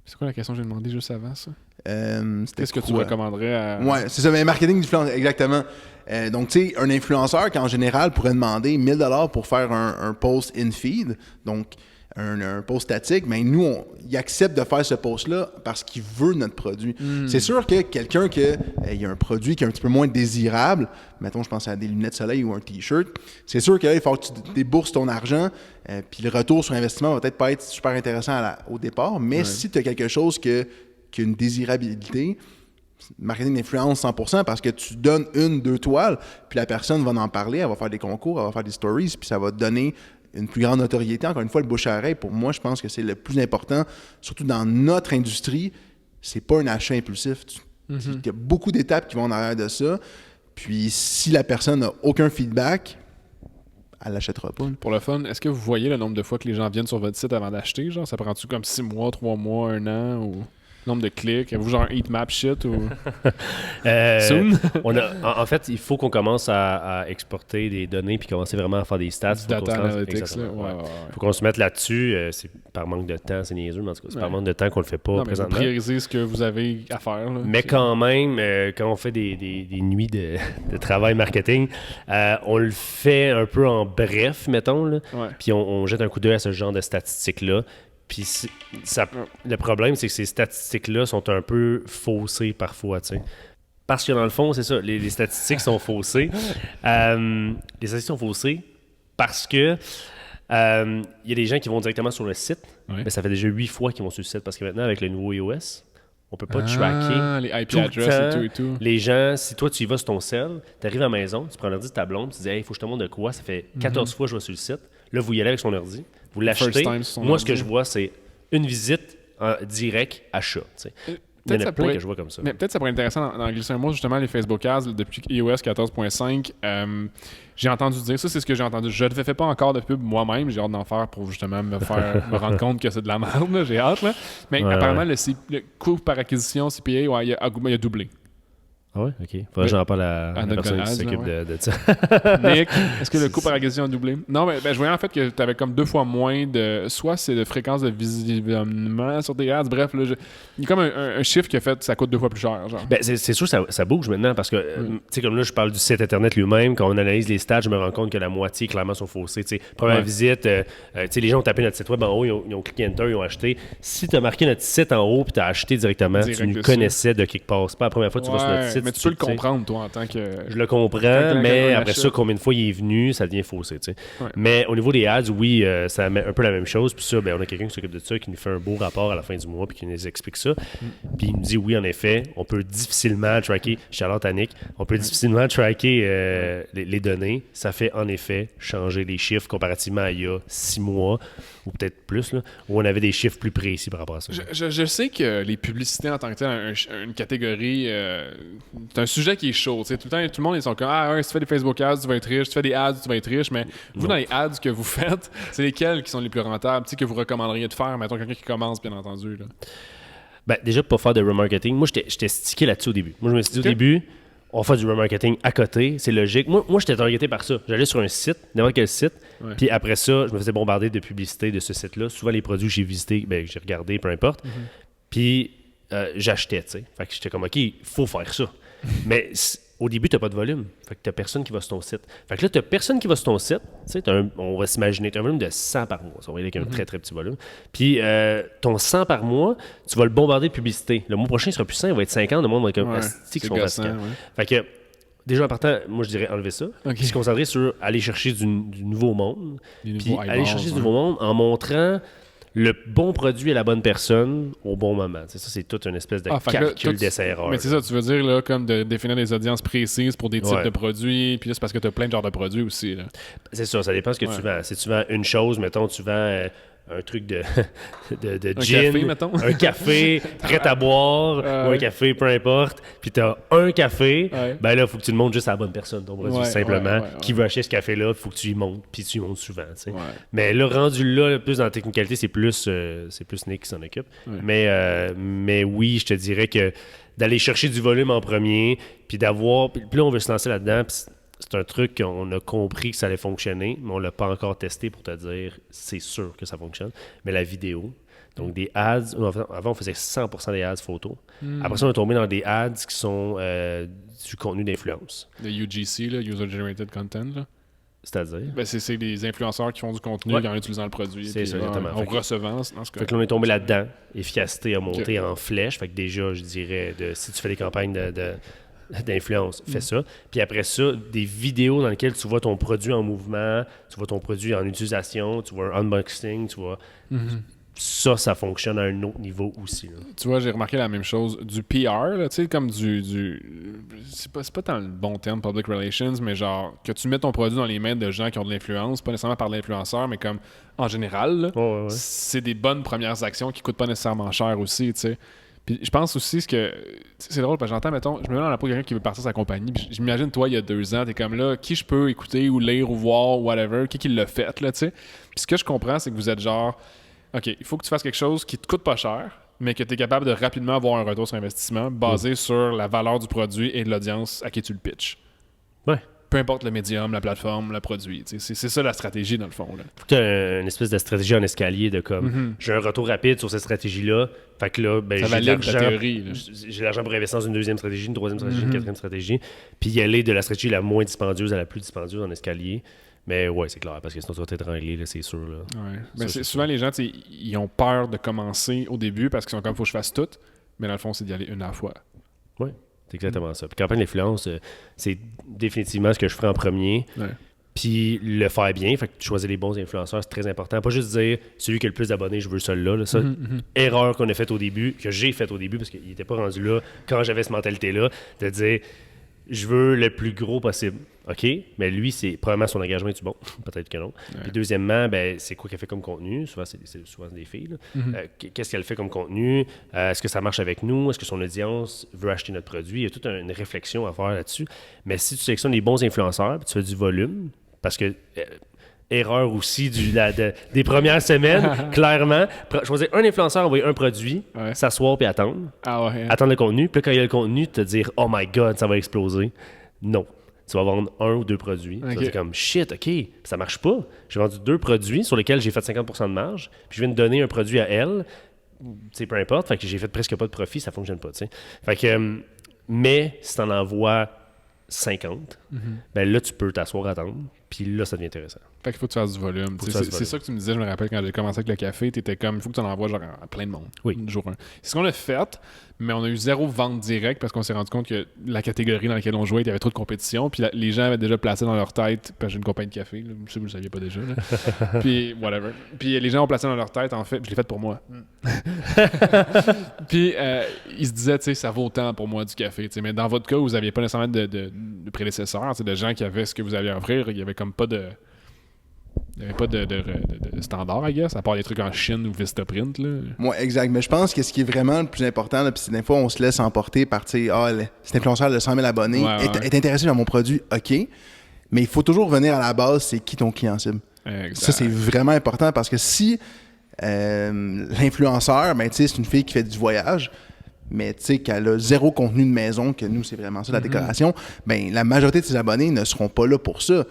C'est quoi la question que j'ai demandé juste avant, ça? Qu'est-ce que tu recommanderais à... Ouais, c'est ça, mais marketing d'influence, exactement. Donc, tu sais, un influenceur qui, en général, pourrait demander 1 000 $ pour faire un post in-feed, donc un post statique, mais nous, il accepte de faire ce post-là parce qu'il veut notre produit. C'est sûr que quelqu'un il y a un produit qui est un petit peu moins désirable, mettons, je pense à des lunettes de soleil ou un T-shirt, c'est sûr qu'il faut que tu débourses ton argent, puis le retour sur investissement va peut-être pas être super intéressant au départ, mais si tu as quelque chose qui a une désirabilité, marketing d'influence 100%, parce que tu donnes 1-2 toiles, puis la personne va en parler, elle va faire des concours, elle va faire des stories, puis ça va te donner une plus grande notoriété. Encore une fois, le bouche à oreille, pour moi, je pense que c'est le plus important, surtout dans notre industrie, c'est pas un achat impulsif. Il y a beaucoup d'étapes qui vont en arrière de ça, puis si la personne n'a aucun feedback, elle l'achètera pas. Pour le fun, est-ce que vous voyez le nombre de fois que les gens viennent sur votre site avant d'acheter? Genre, ça prend-tu comme 6 mois, 3 mois, 1 an? Ou... Nombre de clics? Avez-vous genre un heatmap shit ou... Soon? En fait, il faut qu'on commence à exporter des données puis commencer vraiment à faire des stats. Data analytics, là. Faut qu'on se mette là-dessus. C'est par manque de temps, c'est niaiseux, mais en tout cas, c'est par manque de temps qu'on le fait pas présentement. Prioriser ce que vous avez à faire. Là. Mais quand même, quand on fait des nuits de travail marketing, on le fait un peu en bref, mettons, là. Puis on jette un coup d'œil à ce genre de statistiques-là. Puis le problème, c'est que ces statistiques-là sont un peu faussées parfois, tu sais. Parce que dans le fond, c'est ça, les statistiques sont faussées. Les statistiques sont faussées parce que il y a des gens qui vont directement sur le site, mais ça fait déjà 8 fois qu'ils vont sur le site parce que maintenant, avec le nouveau iOS, on peut pas tracker les IP tout address le et tout. Les gens, si toi, tu y vas sur ton cell, tu arrives à la maison, tu prends l'ordi de ta blonde, tu dis « Hey, il faut que je te montre de quoi, ça fait 14 fois que je vais sur le site. » Là, vous y allez avec son ordi, vous l'achetez. Moi, ce que je vois, c'est une visite en direct achat. Il y en a plein que je vois comme ça. Mais peut-être ça pourrait être intéressant d'en glisser un mot, justement, les Facebook Ads, depuis iOS 14.5. J'ai entendu dire, ça c'est ce que j'ai entendu. Je ne fais pas encore de pub moi-même, j'ai hâte d'en faire pour justement me rendre compte que c'est de la merde, là. J'ai hâte. Là. Mais apparemment, le coût par acquisition CPA, il a doublé. Ah ouais? OK. Faudrait que j'en parle à la personne qui s'occupe de ça. Nick, est-ce que le coût par acquisition a doublé? Non, mais je voyais en fait que tu avais comme 2 fois moins de... Soit c'est de fréquence de visionnement sur tes ads. Bref, là, il y a comme un chiffre qui a fait que ça coûte 2 fois plus cher. Genre. Ben, c'est sûr que ça bouge maintenant parce que, tu sais, comme là, je parle du site Internet lui-même. Quand on analyse les stats, je me rends compte que la moitié, clairement, sont faussées. T'sais, première visite, tu sais, les gens ont tapé notre site web en haut, ils ont cliqué Enter, ils ont acheté. Si tu as marqué notre site en haut puis tu as acheté directement, tu nous connaissais de quelque part. C'est pas la première fois que tu vas sur notre site. Mais tu peux le comprendre, toi, en tant que... Je le comprends, mais après ça, combien de fois il est venu, ça devient faussé, tu sais. Mais au niveau des ads, oui, ça met un peu la même chose. Puis ça, on a quelqu'un qui s'occupe de ça, qui nous fait un beau rapport à la fin du mois, puis qui nous explique ça. Puis il nous dit, oui, en effet, on peut difficilement tracker, Charlotte Annick, on peut difficilement tracker les données. Ça fait, en effet, changer les chiffres comparativement à il y a 6 mois, ou peut-être plus, là, où on avait des chiffres plus précis par rapport à ça. Je sais que les publicités en tant que tel, une catégorie, c'est un sujet qui est chaud. Tout le temps, tout le monde, ils sont comme si tu fais des Facebook ads, tu vas être riche, tu fais des ads, tu vas être riche. Mais vous, dans les ads que vous faites, c'est lesquels qui sont les plus rentables, que vous recommanderiez de faire, mettons quelqu'un qui commence, bien entendu. Là. Ben, déjà, pour faire de remarketing, moi, j'étais stické là-dessus au début. Moi, je me suis dit au début, on va faire du remarketing à côté, c'est logique. Moi j'étais targeté par ça. J'allais sur un site, n'importe quel site, puis après ça, je me faisais bombarder de publicités de ce site-là. Souvent, les produits que j'ai visités, que j'ai regardés, peu importe. Puis, j'achetais, tu sais. Fait que j'étais comme, OK, il faut faire ça. Mais au début, tu n'as pas de volume. Fait que tu n'as personne qui va sur ton site. Fait que là, tu n'as personne qui va sur ton site. Tu sais, on va s'imaginer, tu as un volume de 100 par mois. Ça va aller avec un très, très petit volume. Puis, ton 100 par mois, tu vas le bombarder de publicité. Le mois prochain, il sera plus 100, il va être 50. Le monde va être comme qui sont fatigants. Fait que, déjà, en partant, moi, je dirais enlever ça. Puis se concentrer sur aller chercher du nouveau monde. Puis aller chercher du nouveau monde en montrant le bon produit à la bonne personne au bon moment. Ça, c'est toute une espèce de calcul d'essai-erreur. Mais c'est ça, tu veux dire là, comme de définir des audiences précises pour des types de produits, puis là, c'est parce que tu as plein de genres de produits aussi. Là. C'est ça dépend de ce que tu vends. Si tu vends une chose, mettons, tu vends un truc de gin, café, mettons. un café prêt à boire, ou un café, peu importe, puis tu as un café, ben là, il faut que tu le montres juste à la bonne personne, ton produit, simplement. Qui veut acheter ce café-là, il faut que tu y montes, puis tu y montes souvent. Mais là, rendu là, plus dans la technicalité, c'est plus Nick qui s'en occupe. Mais oui, je te dirais que d'aller chercher du volume en premier, puis d'avoir... Puis là, on veut se lancer là-dedans, puis c'est un truc qu'on a compris que ça allait fonctionner, mais on ne l'a pas encore testé pour te dire c'est sûr que ça fonctionne. Mais la vidéo, donc des ads, avant on faisait 100% des ads photos. Après ça, on est tombé dans des ads qui sont du contenu d'influence. Le UGC, là, User Generated Content, là. C'est-à-dire? Ben, c'est des influenceurs qui font du contenu en utilisant le produit. C'est ça, exactement. En recevant, dans ce cas. Fait que là, on est tombé là-dedans. Efficacité a monté en flèche. Fait que déjà, je dirais, si tu fais des campagnes d'influence, fais ça. Puis après ça, des vidéos dans lesquelles tu vois ton produit en mouvement, tu vois ton produit en utilisation, tu vois un unboxing, tu vois... Ça fonctionne à un autre niveau aussi. Là. Tu vois, j'ai remarqué la même chose. Du PR, tu sais, comme c'est pas tant le bon terme, public relations, mais genre, que tu mets ton produit dans les mains de gens qui ont de l'influence, pas nécessairement par l'influenceur, mais comme en général, là, c'est des bonnes premières actions qui coûtent pas nécessairement cher aussi, tu sais. Puis je pense aussi que c'est drôle parce que j'entends, mettons, je me mets dans la peau de quelqu'un qui veut partir sa compagnie. Puis j'imagine, toi, il y a 2 ans, t'es comme là, qui je peux écouter ou lire ou voir ou whatever, qui l'a fait, là, tu sais. Puis ce que je comprends, c'est que vous êtes genre, OK, il faut que tu fasses quelque chose qui te coûte pas cher, mais que tu es capable de rapidement avoir un retour sur investissement basé sur la valeur du produit et de l'audience à qui tu le pitches. Ouais. Peu importe le médium, la plateforme, le produit. C'est ça la stratégie, dans le fond. Faut que tu aies une espèce de stratégie en escalier de comme j'ai un retour rapide sur cette stratégie-là. Fait que là, ben, ça j'ai de valide ta l'argent. théorie. Là. J'ai l'argent pour investir dans une deuxième stratégie, une troisième stratégie, une quatrième stratégie. Puis y aller de la stratégie la moins dispendieuse à la plus dispendieuse en escalier. Mais ouais, c'est clair, parce que sinon tu vas t'étrangler, là, c'est sûr. Là. Ouais. Ben, souvent, les gens, ils ont peur de commencer au début parce qu'ils sont comme, faut que je fasse tout. Mais dans le fond, c'est d'y aller une à la fois. Oui, c'est exactement ça. Puis campagne d'influence, c'est définitivement ce que je ferai en premier. Ouais. Puis le faire bien, fait que tu choisis les bons influenceurs, c'est très important. Pas juste dire celui qui a le plus d'abonnés, je veux celui-là. Là. Ça, erreur qu'on a faite au début, que j'ai faite au début, parce qu'il n'était pas rendu là quand j'avais cette mentalité-là, de dire je veux le plus gros possible. OK, mais lui, c'est premièrement son engagement est-tu bon? Peut-être que non. Ouais. Puis deuxièmement, ben, c'est quoi qu'elle fait comme contenu? Souvent, c'est souvent des filles. Là. Qu'est-ce qu'elle fait comme contenu? Est-ce que ça marche avec nous? Est-ce que son audience veut acheter notre produit? Il y a toute une réflexion à faire là-dessus. Mais si tu sélectionnes les bons influenceurs, puis tu fais du volume, parce que erreur aussi des premières semaines, clairement, choisir un influenceur, envoyer un produit, s'asseoir puis attendre. Ah ouais. Attendre le contenu. Puis là, quand il y a le contenu, te dire « Oh my God, ça va exploser ». Non. Tu vas vendre un ou deux produits. Tu vas dire comme « Shit, OK, puis ça marche pas. J'ai vendu 2 produits sur lesquels j'ai fait 50% de marge, puis je viens de donner un produit à elle. » Tu sais, peu importe. Fait que j'ai fait presque pas de profit, ça fonctionne pas, tu sais. Fait que, mais si t'en envoies 50, ben là, tu peux t'asseoir à attendre. Puis là, ça devient intéressant. Fait qu'il faut que tu fasses du volume. C'est ça que tu me disais, je me rappelle quand j'ai commencé avec le café, t'étais comme, il faut que tu en envoies genre à plein de monde. Oui. Jour 1. C'est ce qu'on a fait, mais on a eu 0 vente directe parce qu'on s'est rendu compte que la catégorie dans laquelle on jouait, il y avait trop de compétition. Puis les gens avaient déjà placé dans leur tête, parce que j'ai une compagnie de café, là, je sais que vous le saviez pas déjà. Là. Puis whatever. Puis les gens ont placé dans leur tête, en fait, je l'ai fait pour moi. Puis ils se disaient, tu sais, ça vaut autant pour moi du café. Mais dans votre cas, vous n'aviez pas nécessairement de prédécesseurs, de gens qui avaient ce que vous alliez offrir. Il y avait comme pas de. Il n'y avait pas de standard, I guess, à part des trucs en Chine ou Vistaprint. Là. Moi, exact. Mais je pense que ce qui est vraiment le plus important, là, puis c'est des fois, on se laisse emporter par, tu sais, cet influenceur de 100 000 abonnés est intéressé dans mon produit, OK. Mais il faut toujours revenir à la base, c'est qui ton client cible. Exact. Ça, c'est vraiment important parce que si l'influenceur, ben, tu sais, c'est une fille qui fait du voyage, mais tu sais, qu'elle a 0 contenu de maison, que nous, c'est vraiment ça, la décoration, ben, la majorité de ses abonnés ne seront pas là pour ça.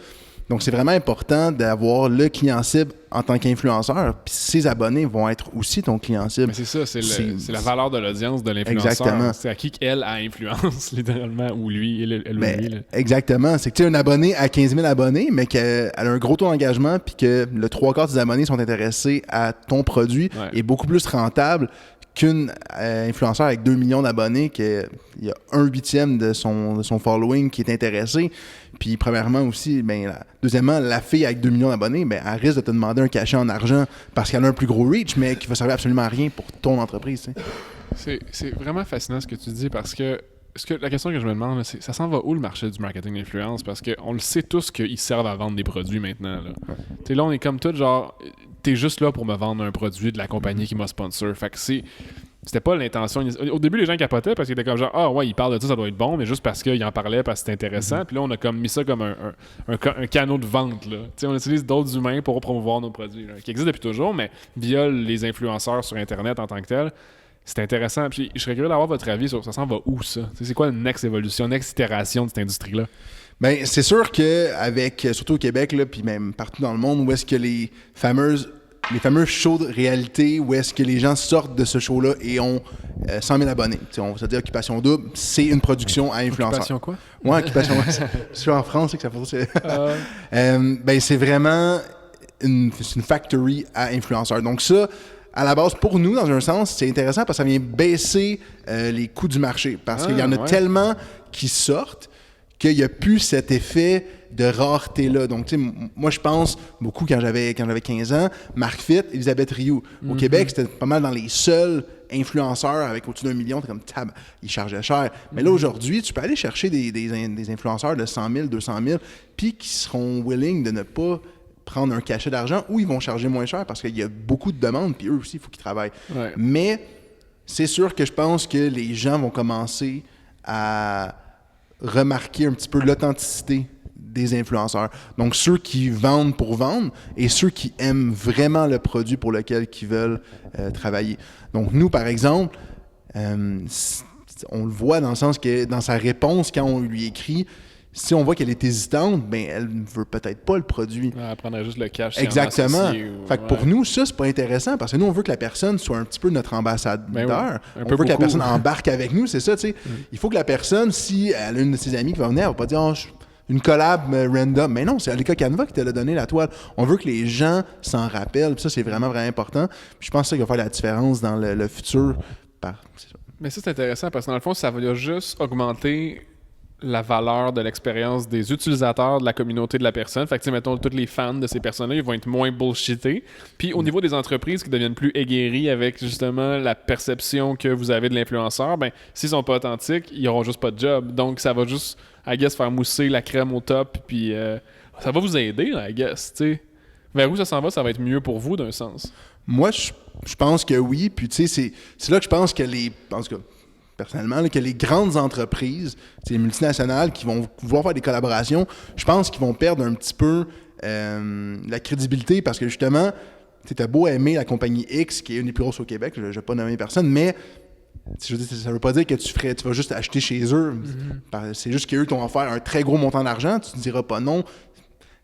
Donc, c'est vraiment important d'avoir le client cible en tant qu'influenceur, puis ses abonnés vont être aussi ton client cible. Mais c'est ça, c'est la valeur de l'audience de l'influenceur. Exactement. C'est à qui qu'elle a influence, littéralement, ou lui, elle ou lui. Là. Exactement. C'est que tu as un abonné à 15 000 abonnés, mais qu'elle a un gros taux d'engagement, puis que le 3/4 des abonnés sont intéressés à ton produit est beaucoup plus rentable qu'une influenceur avec 2 millions d'abonnés, qu'il y a 1/8 de son following qui est intéressé. Puis premièrement aussi, deuxièmement, la fille avec 2 millions d'abonnés, elle risque de te demander un cachet en argent parce qu'elle a un plus gros reach, mais qui va servir absolument à rien pour ton entreprise. C'est vraiment fascinant ce que tu dis parce que la question que je me demande, c'est ça s'en va où le marché du marketing d'influence? Parce qu'on le sait tous qu'ils servent à vendre des produits maintenant. Là, là on est comme tout genre, t'es juste là pour me vendre un produit de la compagnie qui m'a sponsor. Fait que c'était pas l'intention. Au début, les gens capotaient parce qu'ils étaient comme genre, ah ouais, il parle de ça, ça doit être bon, mais juste parce qu'il en parlait, parce que c'était intéressant. Puis là, on a comme mis ça comme un canot de vente. Là. On utilise d'autres humains pour promouvoir nos produits, là, qui existent depuis toujours, mais via les influenceurs sur Internet en tant que tel. C'est intéressant. Puis je serais curieux d'avoir votre avis sur ça s'en va où, ça? C'est quoi la next évolution, next itération de cette industrie-là? Bien, c'est sûr qu'avec, surtout au Québec, là, puis même partout dans le monde, où est-ce que les fameux shows de réalité, où est-ce que les gens sortent de ce show-là et ont 100 000 abonnés. T'sais, on va se dire Occupation Double, c'est une production à influenceurs. Occupation quoi? Ouais, Occupation Double. Je suis en France, c'est que ça fait ça. C'est vraiment une factory à influenceurs. Donc ça, à la base, pour nous, dans un sens, c'est intéressant parce que ça vient baisser les coûts du marché. Parce qu'il y en a tellement qui sortent qu'il n'y a plus cet effet de rareté-là. Donc, tu sais, moi, je pense beaucoup quand j'avais 15 ans, Marc Fitt, Elisabeth Rioux. Au Québec, c'était pas mal dans les seuls influenceurs avec au-dessus d'1 million. T'es comme, ils chargeaient cher. Mais là, aujourd'hui, tu peux aller chercher des influenceurs de 100 000, 200 000, puis qui seront willing de ne pas prendre un cachet d'argent ou ils vont charger moins cher parce qu'il y a beaucoup de demandes, puis eux aussi, il faut qu'ils travaillent. Ouais. Mais c'est sûr que je pense que les gens vont commencer à remarquer un petit peu l'authenticité des influenceurs. Donc, ceux qui vendent pour vendre et ceux qui aiment vraiment le produit pour lequel ils veulent travailler. Donc, nous, par exemple, on le voit dans le sens que dans sa réponse, quand on lui écrit, si on voit qu'elle est hésitante, ben elle ne veut peut-être pas le produit. Elle prendrait juste le cash. Exactement. Fait que pour nous, ça, c'est pas intéressant parce que nous, on veut que la personne soit un petit peu notre ambassadeur. Ben oui, on veut que la personne embarque avec nous, c'est ça, tu sais. Il faut que la personne, si elle a une de ses amies qui va venir, elle va pas dire une collab random. Mais non, c'est Alika Canva qui te l'a donné la toile. On veut que les gens s'en rappellent. Puis ça, c'est vraiment, vraiment important. Puis je pense que ça qui va faire la différence dans le futur. Mais ça, c'est intéressant parce que dans le fond, ça va juste augmenter la valeur de l'expérience des utilisateurs de la communauté de la personne. Fait que, mettons, tous les fans de ces personnes-là, ils vont être moins bullshittés. Puis au niveau des entreprises qui deviennent plus aguerries avec, justement, la perception que vous avez de l'influenceur, ben s'ils sont pas authentiques, ils auront juste pas de job. Donc, ça va juste, I guess, faire mousser la crème au top. Puis ça va vous aider, là, I guess, tu sais. Vers où ça s'en va, ça va être mieux pour vous, d'un sens. Moi, je pense que oui. Puis, tu sais, c'est là que je pense que en tout cas, personnellement, là, que les grandes entreprises, les multinationales qui vont vouloir faire des collaborations, je pense qu'ils vont perdre un petit peu la crédibilité parce que justement, tu as beau aimer la compagnie X, qui est une des plus grosses au Québec, je ne vais pas nommer personne, mais je veux dire, ça ne veut pas dire que tu vas juste acheter chez eux. C'est juste qu'eux t'ont offert un très gros montant d'argent, tu ne diras pas non.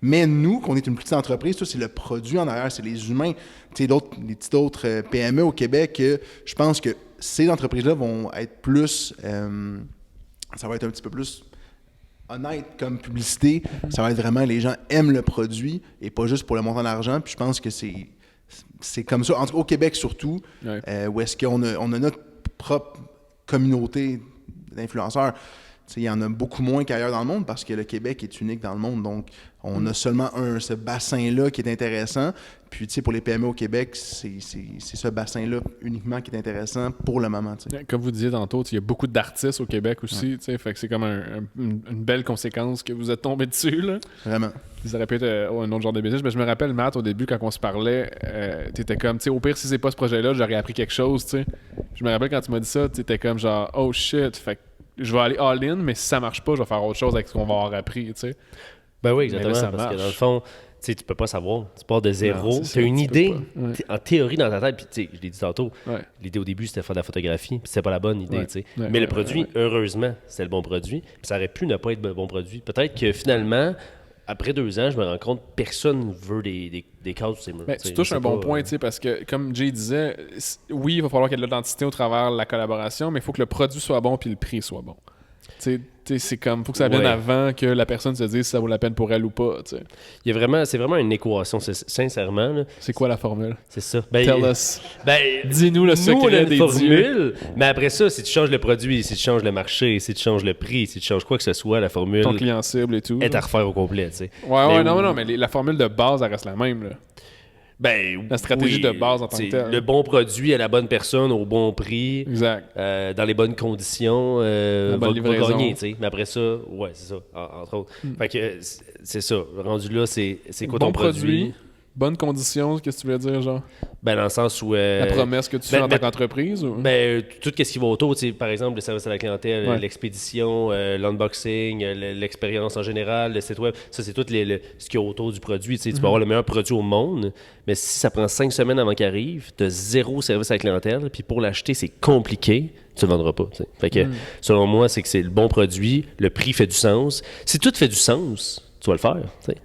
Mais nous, qu'on est une petite entreprise, ça, c'est le produit en arrière, c'est les humains. Tu sais, les petites autres PME au Québec, je pense que ces entreprises-là vont être plus... ça va être un petit peu plus honnête comme publicité. Ça va être vraiment, les gens aiment le produit et pas juste pour le montant d'argent. Puis je pense que c'est comme ça, en tout cas au Québec surtout, où est-ce qu'on a notre propre communauté d'influenceurs. Il y en a beaucoup moins qu'ailleurs dans le monde parce que le Québec est unique dans le monde. Donc, on a seulement ce bassin-là qui est intéressant. Puis, tu sais, pour les PME au Québec, c'est ce bassin-là uniquement qui est intéressant pour le moment. T'sais. Comme vous disiez tantôt, il y a beaucoup d'artistes au Québec aussi. Fait que c'est comme une belle conséquence que vous êtes tombé dessus. Là. Vraiment. Ça aurait pu être un autre genre de business. Mais je me rappelle, Matt, au début, quand on se parlait, t'étais comme, tu sais, au pire, si c'est pas ce projet-là, j'aurais appris quelque chose. T'sais. Je me rappelle quand tu m'as dit ça, t'étais comme genre, oh shit. Fait que je vais aller all-in, mais si ça marche pas, je vais faire autre chose avec ce qu'on va avoir appris, tu sais. Ben oui, exactement, là, parce que dans le fond, tu peux pas savoir. Tu pars de zéro, tu as une idée, en théorie dans ta tête, puis tu sais, je l'ai dit tantôt, l'idée au début, c'était de faire de la photographie, puis c'était pas la bonne idée, tu sais. Mais le produit, heureusement, c'est le bon produit, puis ça aurait pu ne pas être le bon produit. Peut-être que finalement, après 2 ans, je me rends compte que personne ne veut des cadres sur ces murs. Tu touches un bon point, tu sais, parce que, comme Jay disait, oui, il va falloir qu'il y ait de l'authenticité au travers de la collaboration, mais il faut que le produit soit bon puis le prix soit bon. C'est comme, faut que ça vienne avant que la personne se dise si ça vaut la peine pour elle ou pas. T'sais. C'est vraiment une équation, sincèrement. Là. C'est quoi la formule? C'est ça. Tell us. Dis-nous le secret des formules. Mais après ça, si tu changes le produit, si tu changes le marché, si tu changes le prix, si tu changes quoi que ce soit, la formule ton client cible et tout, est à refaire au complet. T'sais. Non, mais la formule de base, elle reste la même. Là. La stratégie de base en tant que telle. Le bon produit à la bonne personne au bon prix. Exact. Dans les bonnes conditions. La bonne livraison. Va gagner, mais après ça, c'est ça, entre autres. Fait que c'est ça. Rendu là, c'est quoi ton produit? Bonnes conditions, qu'est-ce que tu veux dire, genre? Dans le sens où... la promesse que tu fais en tant qu'entreprise? Ou? Tout ce qui va autour, par exemple, le service à la clientèle, l'expédition, l'unboxing, l'expérience en général, le site web, ça, c'est tout ce qu'il y a autour du produit. Tu peux avoir le meilleur produit au monde, mais si ça prend 5 semaines avant qu'il arrive, tu as 0 service à la clientèle, puis pour l'acheter, c'est compliqué, tu le vendras pas. T'sais. Fait que, selon moi, c'est que c'est le bon produit, le prix fait du sens. Si tout fait du sens... tu vas le faire,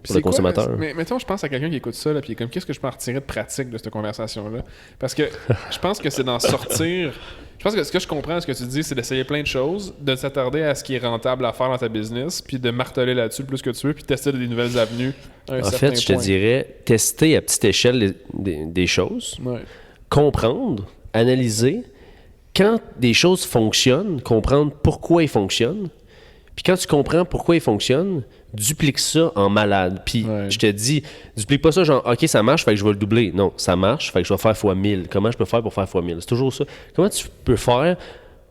pour le consommateur. Mais mettons, je pense à quelqu'un qui écoute ça, là, puis comme, qu'est-ce que je peux en retirer de pratique de cette conversation-là? Parce que je pense que c'est d'en sortir... Je pense que ce que je comprends, ce que tu dis, c'est d'essayer plein de choses, de s'attarder à ce qui est rentable à faire dans ta business, puis de marteler là-dessus le plus que tu veux, puis tester des nouvelles avenues à un certain point. Je te dirais, tester à petite échelle des choses, comprendre, analyser. Quand des choses fonctionnent, comprendre pourquoi ils fonctionnent, puis quand tu comprends pourquoi ils fonctionnent, duplique ça en malade. Puis je te dis, duplique pas ça genre, OK, ça marche, fait que je vais le doubler. Non, ça marche, fait que je vais faire x1000. Comment je peux faire pour faire x1000? C'est toujours ça. Comment tu peux faire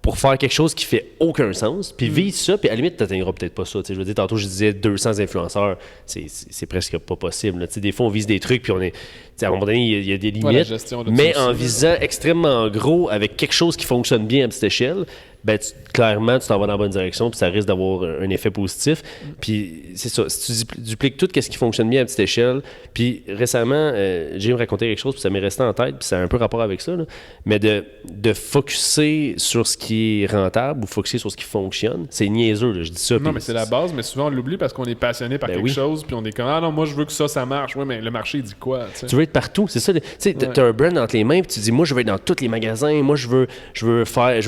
pour faire quelque chose qui fait aucun sens, puis vise ça, puis à la limite, tu n'atteindras peut-être pas ça. Je veux dire, tantôt, je disais 200 influenceurs, c'est presque pas possible. Des fois, on vise des trucs, puis on est... à un moment donné, il y a des limites, mais en visant extrêmement gros, avec quelque chose qui fonctionne bien à petite échelle, ben clairement, tu t'en vas dans la bonne direction, puis ça risque d'avoir un effet positif. Puis c'est ça, si tu dupliques tout ce qui fonctionne bien à petite échelle, puis récemment, j'ai me raconté quelque chose, puis ça m'est resté en tête, puis ça a un peu rapport avec ça, là, mais de focusser sur ce qui est rentable ou focusser sur ce qui fonctionne, c'est niaiseux, là, je dis ça. Non, mais c'est la base, mais souvent on l'oublie parce qu'on est passionné par quelque chose, puis on est comme, ah non, moi je veux que ça marche. Oui, mais le marché il dit quoi, t'sais? Tu veux être partout, c'est ça. Tu sais, t'as un brand entre les mains, puis tu dis, moi je veux être dans tous les magasins, moi je veux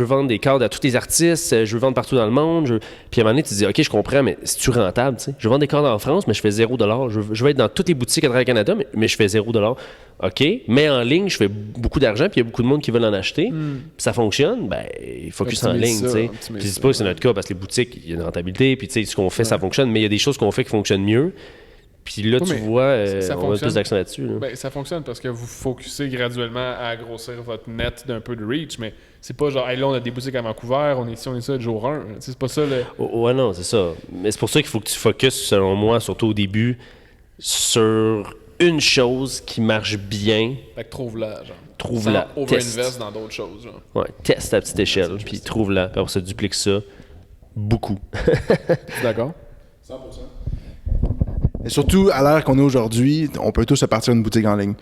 vendre des cadres à tous les artistes, je veux vendre partout dans le monde. Puis à un moment donné, tu te dis, OK, je comprends, mais c'est-tu rentable, tu sais? Je veux vendre des cadres en France, mais je fais $0. Je veux être dans toutes les boutiques à travers le Canada, mais je fais $0. OK, mais en ligne, je fais beaucoup d'argent, puis il y a beaucoup de monde qui veulent en acheter, puis ça fonctionne, ben, il focus en ligne, tu sais. Puis c'est pas que c'est notre cas, parce que les boutiques, il y a une rentabilité, puis tu sais, ce qu'on fait, ça fonctionne, mais il y a des choses qu'on fait qui fonctionnent mieux. Puis là, tu vois, on a plus d'action là-dessus. Là. Ben, ça fonctionne parce que vous focussez graduellement à grossir votre net d'un peu de reach, mais c'est pas genre, hey, là, on a des boutiques à Vancouver, on est ici, on est ça le jour 1. C'est pas ça le. Ouais, non, c'est ça. Mais c'est pour ça qu'il faut que tu focuses, selon moi, surtout au début, sur une chose qui marche bien. Fait que trouve-la, genre. Trouve-la. Sans over-invest dans d'autres choses, genre. Ouais, teste à petite échelle, puis trouve-la. Puis après ça, duplique ça beaucoup. D'accord? 100%. Et surtout, à l'ère qu'on est aujourd'hui, on peut tous se partir une boutique en ligne.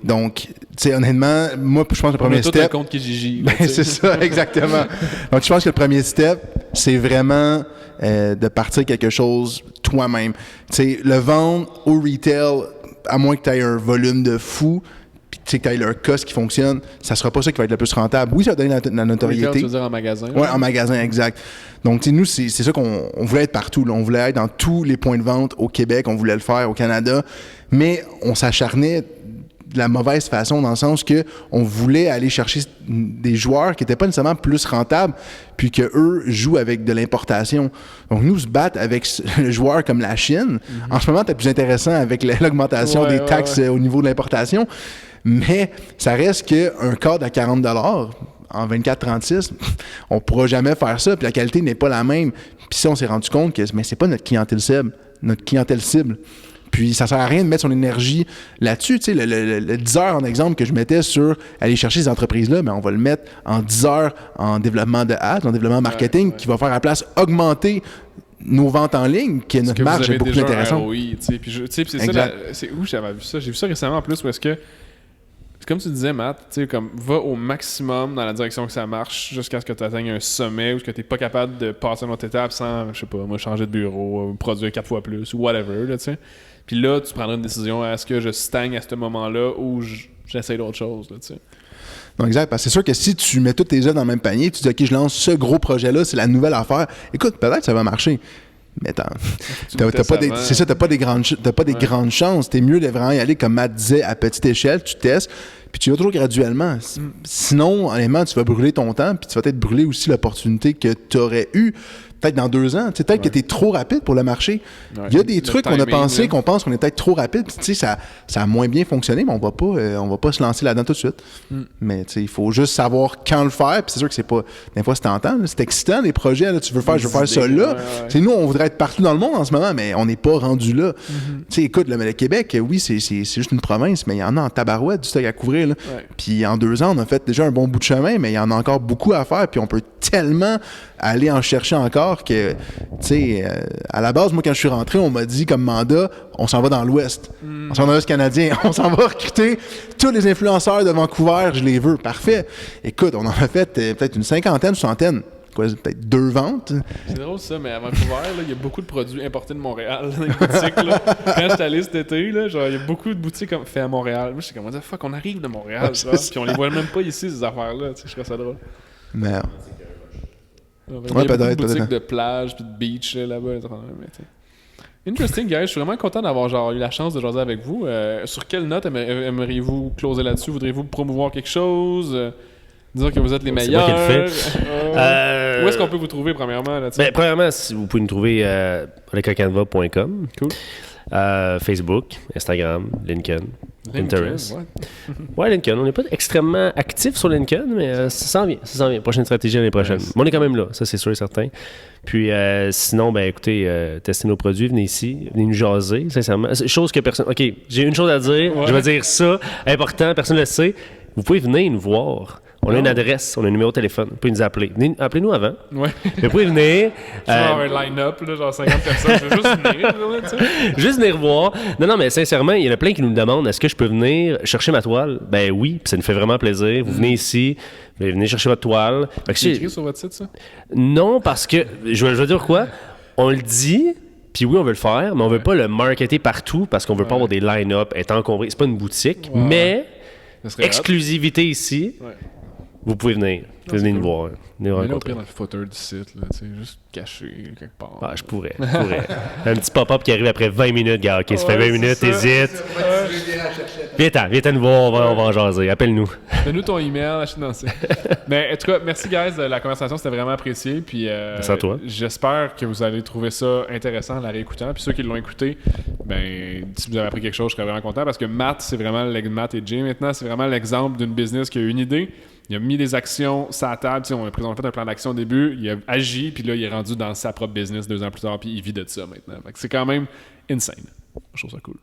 Donc, tu sais, honnêtement, moi, je pense que le premier step... On a tout un compte Kijiji. Ben, c'est ça, exactement. Donc, je pense que le premier step, c'est vraiment de partir quelque chose toi-même. Tu sais, le vendre au retail, à moins que tu aies un volume de fou, puis tu sais que tu aies leur cost qui fonctionne, ça sera pas ça qui va être le plus rentable. Oui, ça va donner la notoriété. Retail, tu veux dire en magasin? Oui, en magasin, exact. Donc, tu sais, nous, c'est ça qu'on voulait être partout. Là. On voulait être dans tous les points de vente au Québec, on voulait le faire au Canada, mais on s'acharnait de la mauvaise façon dans le sens que on voulait aller chercher des joueurs qui n'étaient pas nécessairement plus rentables puis qu'eux jouent avec de l'importation. Donc, nous, se battre avec le joueur comme la Chine, en ce moment, c'est plus intéressant avec l'augmentation des taxes au niveau de l'importation, mais ça reste qu'un cadre à 40 $ en 24-36, on ne pourra jamais faire ça, puis la qualité n'est pas la même. Puis ça, on s'est rendu compte que mais c'est pas notre clientèle cible. Puis ça sert à rien de mettre son énergie là-dessus. Tu sais, le 10 heures, en exemple, que je mettais sur aller chercher ces entreprises-là, mais on va le mettre en 10 heures en développement de ads, en développement marketing, qui va faire à la place augmenter nos ventes en ligne, qui est notre marge est beaucoup plus intéressante. Oui, tu sais, puis c'est ça, c'est où j'avais vu ça? J'ai vu ça récemment en plus, parce que comme tu disais, Matt, tu sais, comme va au maximum dans la direction que ça marche jusqu'à ce que tu atteignes un sommet ou que tu n'es pas capable de passer une autre étape sans, je sais pas, moi, changer de bureau, produire 4 fois plus ou whatever, là, tu sais. Puis là, tu prendras une décision, est-ce que je stagne à ce moment-là ou j'essaie d'autre chose, là, tu sais. Non, exact. Parce que c'est sûr que si tu mets tous tes œufs dans le même panier, tu dis, OK, je lance ce gros projet-là, c'est la nouvelle affaire. Écoute, peut-être que ça va marcher. Mais t'as pas des grandes chances. T'es mieux de vraiment y aller, comme Matt disait, à petite échelle, tu testes, puis tu y vas toujours graduellement. Sinon, honnêtement, tu vas brûler ton temps, puis tu vas peut-être brûler aussi l'opportunité que tu aurais eue peut-être dans 2 ans. Peut-être que tu es trop rapide pour le marché. Il y a des trucs qu'on a pensé, qu'on pense qu'on est peut-être trop rapide, puis ça a moins bien fonctionné, mais on va pas se lancer là-dedans tout de suite. Mais il faut juste savoir quand le faire, puis c'est sûr que c'est pas... Des fois, c'est tentant, là, c'est excitant, les projets, là, je veux faire ça là. Nous, on voudrait être partout dans le monde en ce moment, mais on n'est pas rendu là. Écoute, le Québec, oui, c'est juste une province, mais il y en a en tabarouette du stock à couvrir. Puis en 2 ans, on a fait déjà un bon bout de chemin, mais il y en a encore beaucoup à faire, puis on peut tellement aller en chercher encore que, tu sais, à la base, moi, quand je suis rentré, on m'a dit comme mandat, on s'en va dans l'Ouest. On s'en va dans l'Ouest canadien. On s'en va recruter tous les influenceurs de Vancouver, je les veux. Parfait. Écoute, on en a fait peut-être une 50aine, 60aine. Peut-être 2 ventes. C'est drôle ça, mais à Vancouver, il y a beaucoup de produits importés de Montréal dans les boutiques. Là. Quand j'étais allé cet été, il y a beaucoup de boutiques faits à Montréal. Moi, j'étais comme, fuck, on arrive de Montréal, puis on les voit même pas ici, ces affaires-là. Je trouve ça drôle. Mais... il y a beaucoup de boutiques de plage puis de beach là-bas. Interesting, guys. Je suis vraiment content d'avoir eu la chance de jaser avec vous. Sur quelle note aimeriez-vous closer là-dessus? Voudriez-vous promouvoir quelque chose? Dire que vous êtes les meilleurs. C'est moi qui le fais. Où est-ce qu'on peut vous trouver, premièrement? Là, premièrement, vous pouvez nous trouver à lecocanva.com. Cool. Facebook, Instagram, LinkedIn, Pinterest. Ouais, LinkedIn. On n'est pas extrêmement actifs sur LinkedIn, mais ça s'en vient. Prochaine stratégie l'année prochaine. Mais on est quand même là, ça c'est sûr et certain. Puis sinon, écoutez, testez nos produits, venez ici, venez nous jaser, sincèrement. Chose que personne... OK, j'ai une chose à dire, je vais dire ça, important, personne ne le sait. Vous pouvez venir nous voir. On a une adresse, on a un numéro de téléphone. Vous pouvez nous appeler. Appelez-nous avant. Ouais. Mais vous pouvez venir. Genre un line-up, là, genre 50 personnes. Je veux juste venir, là, tu sais. Juste venir voir. Non, mais sincèrement, il y en a plein qui nous demandent est-ce que je peux venir chercher ma toile? Ben oui, puis ça nous fait vraiment plaisir. Vous venez ici, vous venez chercher votre toile. Fait que C'est écrit sur votre site, ça? Non, parce que, je veux dire quoi? On le dit, puis oui, on veut le faire, mais on veut pas le marketer partout parce qu'on veut pas avoir des line-up, être encombré. C'est pas une boutique, mais Ça serait hot. exclusivité ici. Ouais. Vous pouvez venir. Vous pouvez venir nous voir. Venir Mais là, au rencontrer. pire, dans le footer du site, là, tu sais, juste caché quelque part. Ah, je pourrais. Un petit pop-up qui arrive après 20 minutes, gars. OK, ça fait 20 Ouais, minutes, c'est ça. t'hésites. Viens nous voir, on va en jaser. Appelle-nous. Donne-nous ton email, non, mais en tout cas, merci guys, la conversation c'était vraiment apprécié. Puis Merci à toi. j'espère que vous allez trouver ça intéressant en la réécoutant. Puis ceux qui l'ont écouté, ben si vous avez appris quelque chose, je serais vraiment content parce que Matt, c'est vraiment Matt et Jay maintenant, c'est vraiment l'exemple d'une business qui a une idée. Il a mis des actions sur la table, on a présenté un plan d'action au début, il a agi, puis là il est rendu dans sa propre business 2 ans plus tard, puis il vit de ça maintenant. Fait que c'est quand même insane. Je trouve ça cool.